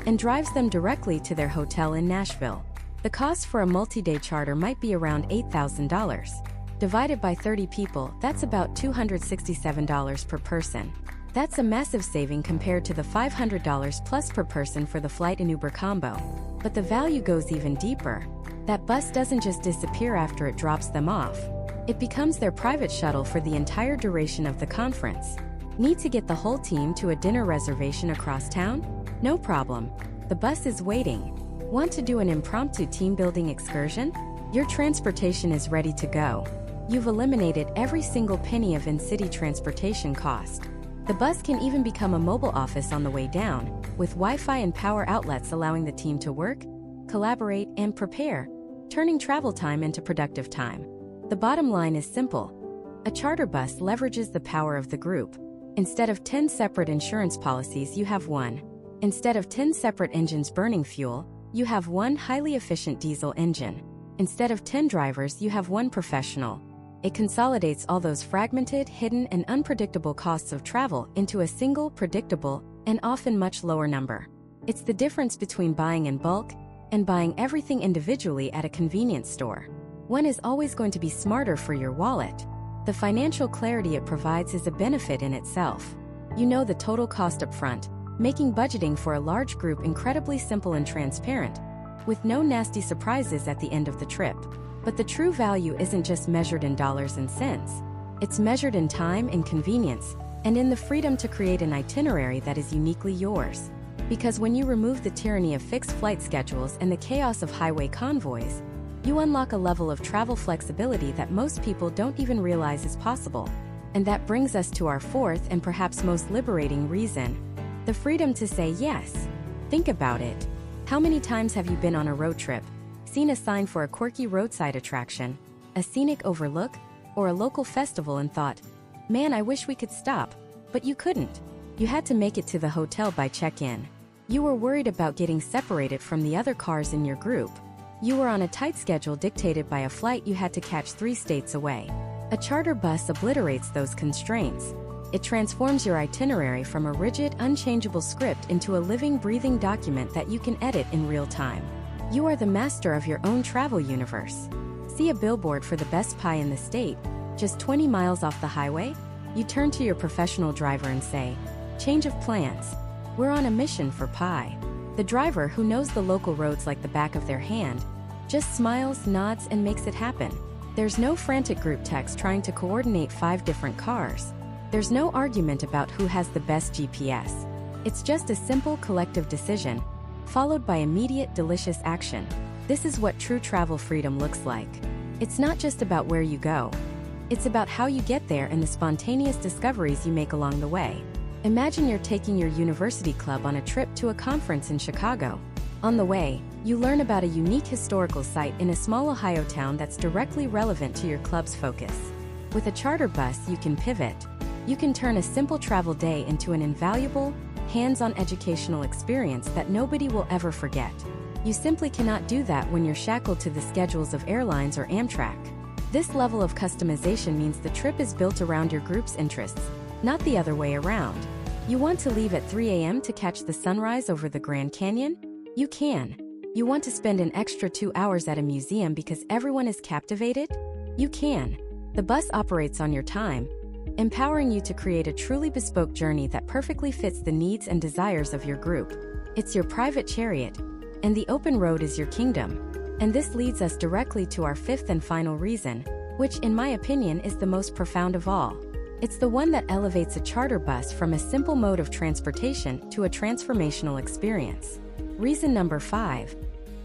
and drives them directly to their hotel in Nashville. The cost for a multi-day charter might be around $8,000. Divided by 30 people, that's about $267 per person. That's a massive saving compared to the $500 plus per person for the flight and Uber combo. But the value goes even deeper. That bus doesn't just disappear after it drops them off. It becomes their private shuttle for the entire duration of the conference. Need to get the whole team to a dinner reservation across town? No problem. The bus is waiting. Want to do an impromptu team-building excursion? Your transportation is ready to go. You've eliminated every single penny of in-city transportation cost. The bus can even become a mobile office on the way down, with Wi-Fi and power outlets allowing the team to work, collaborate, and prepare, turning travel time into productive time. The bottom line is simple. A charter bus leverages the power of the group. Instead of 10 separate insurance policies, you have one. Instead of 10 separate engines burning fuel, you have one highly efficient diesel engine. Instead of 10 drivers, you have one professional. It consolidates all those fragmented, hidden, and unpredictable costs of travel into a single, predictable, and often much lower number. It's the difference between buying in bulk and buying everything individually at a convenience store. One is always going to be smarter for your wallet. The financial clarity it provides is a benefit in itself. You know the total cost up front, making budgeting for a large group incredibly simple and transparent, with no nasty surprises at the end of the trip. But the true value isn't just measured in dollars and cents. It's measured in time and convenience, and in the freedom to create an itinerary that is uniquely yours. Because when you remove the tyranny of fixed flight schedules and the chaos of highway convoys, you unlock a level of travel flexibility that most people don't even realize is possible. And that brings us to our fourth and perhaps most liberating reason: the freedom to say yes. Think about it. How many times have you been on a road trip, seen a sign for a quirky roadside attraction, a scenic overlook, or a local festival and thought, man, I wish we could stop, but you couldn't. You had to make it to the hotel by check-in. You were worried about getting separated from the other cars in your group. You were on a tight schedule dictated by a flight you had to catch 3 states away. A charter bus obliterates those constraints. It transforms your itinerary from a rigid, unchangeable script into a living, breathing document that you can edit in real time. You are the master of your own travel universe. See a billboard for the best pie in the state, just 20 miles off the highway? You turn to your professional driver and say, change of plans. We're on a mission for pie. The driver, who knows the local roads like the back of their hand, just smiles, nods, and makes it happen. There's no frantic group text trying to coordinate 5 different cars. There's no argument about who has the best GPS. It's just a simple collective decision, followed by immediate, delicious action. This is what true travel freedom looks like. It's not just about where you go. It's about how you get there and the spontaneous discoveries you make along the way. Imagine you're taking your university club on a trip to a conference in Chicago. On the way, you learn about a unique historical site in a small Ohio town that's directly relevant to your club's focus. With a charter bus, you can pivot. You can turn a simple travel day into an invaluable, hands-on educational experience that nobody will ever forget. You simply cannot do that when you're shackled to the schedules of airlines or Amtrak. This level of customization means the trip is built around your group's interests, not the other way around. You want to leave at 3 a.m. to catch the sunrise over the Grand Canyon? You can. You want to spend an extra 2 hours at a museum because everyone is captivated? You can. The bus operates on your time, empowering you to create a truly bespoke journey that perfectly fits the needs and desires of your group. It's your private chariot, and the open road is your kingdom. And this leads us directly to our 5th and final reason, which in my opinion is the most profound of all. It's the one that elevates a charter bus from a simple mode of transportation to a transformational experience. Reason number 5.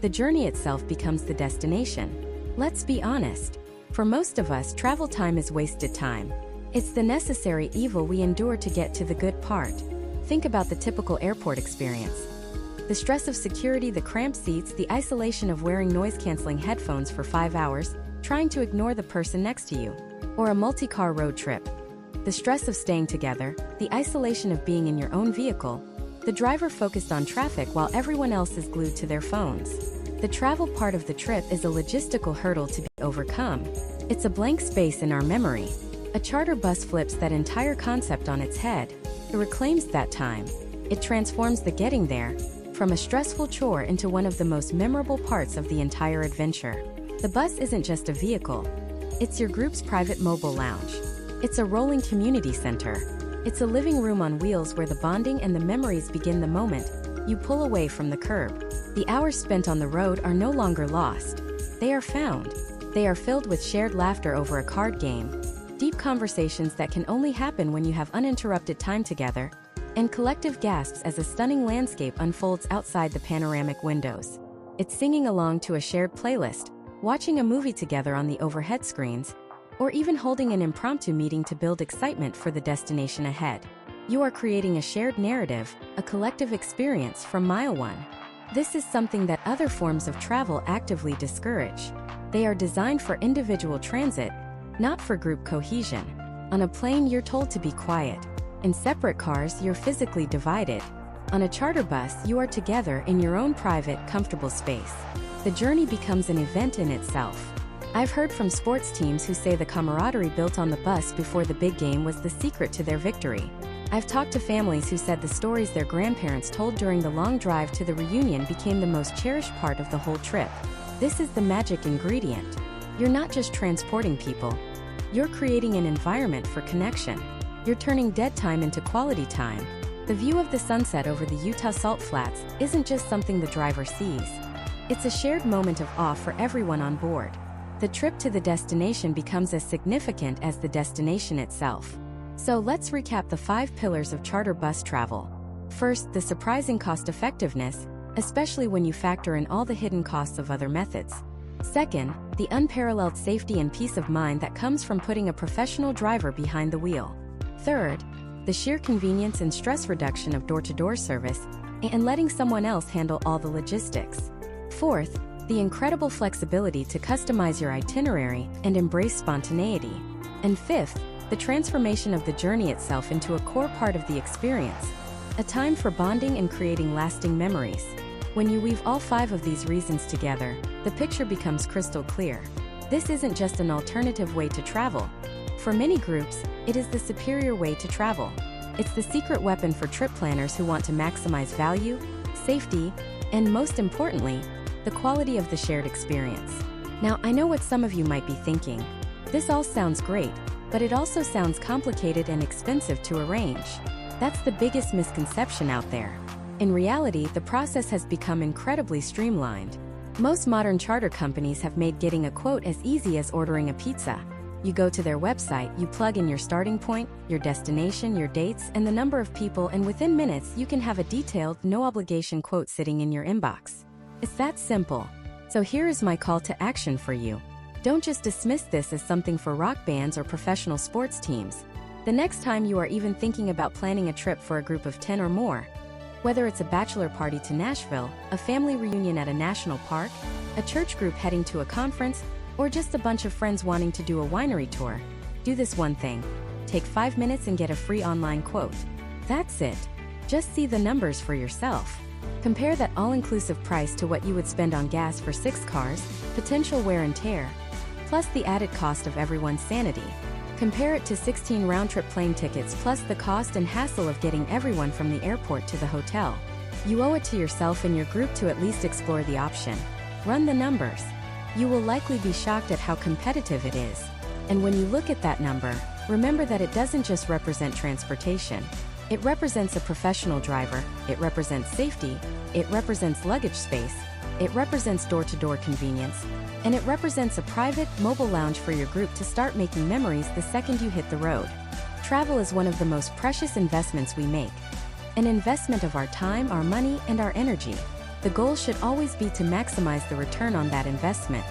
The journey itself becomes the destination. Let's be honest. For most of us, travel time is wasted time. It's the necessary evil we endure to get to the good part. Think about the typical airport experience. The stress of security, the cramped seats, the isolation of wearing noise-canceling headphones for 5 hours, trying to ignore the person next to you. Or a multi-car road trip. The stress of staying together, the isolation of being in your own vehicle, the driver focused on traffic while everyone else is glued to their phones. The travel part of the trip is a logistical hurdle to be overcome. It's a blank space in our memory. A charter bus flips that entire concept on its head. It reclaims that time. It transforms the getting there from a stressful chore into one of the most memorable parts of the entire adventure. The bus isn't just a vehicle. It's your group's private mobile lounge. It's a rolling community center. It's a living room on wheels where the bonding and the memories begin the moment you pull away from the curb. The hours spent on the road are no longer lost. They are found. They are filled with shared laughter over a card game, deep conversations that can only happen when you have uninterrupted time together, and collective gasps as a stunning landscape unfolds outside the panoramic windows. It's singing along to a shared playlist, watching a movie together on the overhead screens, or even holding an impromptu meeting to build excitement for the destination ahead. You are creating a shared narrative, a collective experience from mile one. This is something that other forms of travel actively discourage. They are designed for individual transit, not for group cohesion. On a plane, you're told to be quiet. In separate cars, you're physically divided. On a charter bus, you are together in your own private, comfortable space. The journey becomes an event in itself. I've heard from sports teams who say the camaraderie built on the bus before the big game was the secret to their victory. I've talked to families who said the stories their grandparents told during the long drive to the reunion became the most cherished part of the whole trip. This is the magic ingredient. You're not just transporting people. You're creating an environment for connection. You're turning dead time into quality time. The view of the sunset over the Utah Salt Flats isn't just something the driver sees. It's a shared moment of awe for everyone on board. The trip to the destination becomes as significant as the destination itself. So let's recap the 5 pillars of charter bus travel. First, the surprising cost-effectiveness, especially when you factor in all the hidden costs of other methods. Second, the unparalleled safety and peace of mind that comes from putting a professional driver behind the wheel. Third, the sheer convenience and stress reduction of door-to-door service and letting someone else handle all the logistics. Fourth, the incredible flexibility to customize your itinerary and embrace spontaneity. And fifth, the transformation of the journey itself into a core part of the experience, a time for bonding and creating lasting memories. When you weave all 5 of these reasons together, the picture becomes crystal clear. This isn't just an alternative way to travel. For many groups, it is the superior way to travel. It's the secret weapon for trip planners who want to maximize value, safety, and most importantly, the quality of the shared experience. Now, I know what some of you might be thinking. This all sounds great, but it also sounds complicated and expensive to arrange. That's the biggest misconception out there. In reality, the process has become incredibly streamlined. Most modern charter companies have made getting a quote as easy as ordering a pizza. You go to their website, you plug in your starting point, your destination, your dates, and the number of people, and within minutes you can have a detailed, no-obligation quote sitting in your inbox. It's that simple. So here is my call to action for you. Don't just dismiss this as something for rock bands or professional sports teams. The next time you are even thinking about planning a trip for a group of 10 or more, whether it's a bachelor party to Nashville, a family reunion at a national park, a church group heading to a conference, or just a bunch of friends wanting to do a winery tour, do this one thing. Take 5 minutes and get a free online quote. That's it. Just see the numbers for yourself. Compare that all-inclusive price to what you would spend on gas for 6 cars, potential wear and tear, plus the added cost of everyone's sanity. Compare it to 16 round-trip plane tickets plus the cost and hassle of getting everyone from the airport to the hotel. You owe it to yourself and your group to at least explore the option. Run the numbers. You will likely be shocked at how competitive it is. And when you look at that number, remember that it doesn't just represent transportation. It represents a professional driver, it represents safety, it represents luggage space, it represents door-to-door convenience, and it represents a private, mobile lounge for your group to start making memories the second you hit the road. Travel is one of the most precious investments we make. An investment of our time, our money, and our energy. The goal should always be to maximize the return on that investment.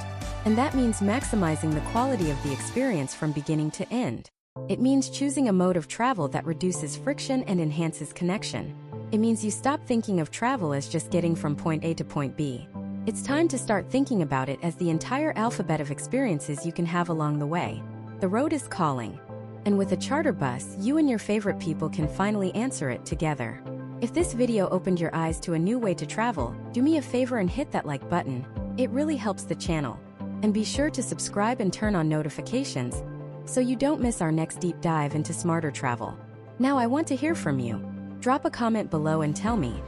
And that means maximizing the quality of the experience from beginning to end. It means choosing a mode of travel that reduces friction and enhances connection. It means you stop thinking of travel as just getting from point A to point B. It's time to start thinking about it as the entire alphabet of experiences you can have along the way. The road is calling. And with a charter bus, you and your favorite people can finally answer it together. If this video opened your eyes to a new way to travel, do me a favor and hit that like button. It really helps the channel. And be sure to subscribe and turn on notifications so you don't miss our next deep dive into smarter travel. Now I want to hear from you. Drop a comment below and tell me,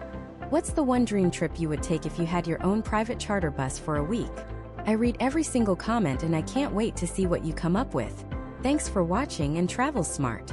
what's the one dream trip you would take if you had your own private charter bus for a week? I read every single comment and I can't wait to see what you come up with. Thanks for watching and travel smart.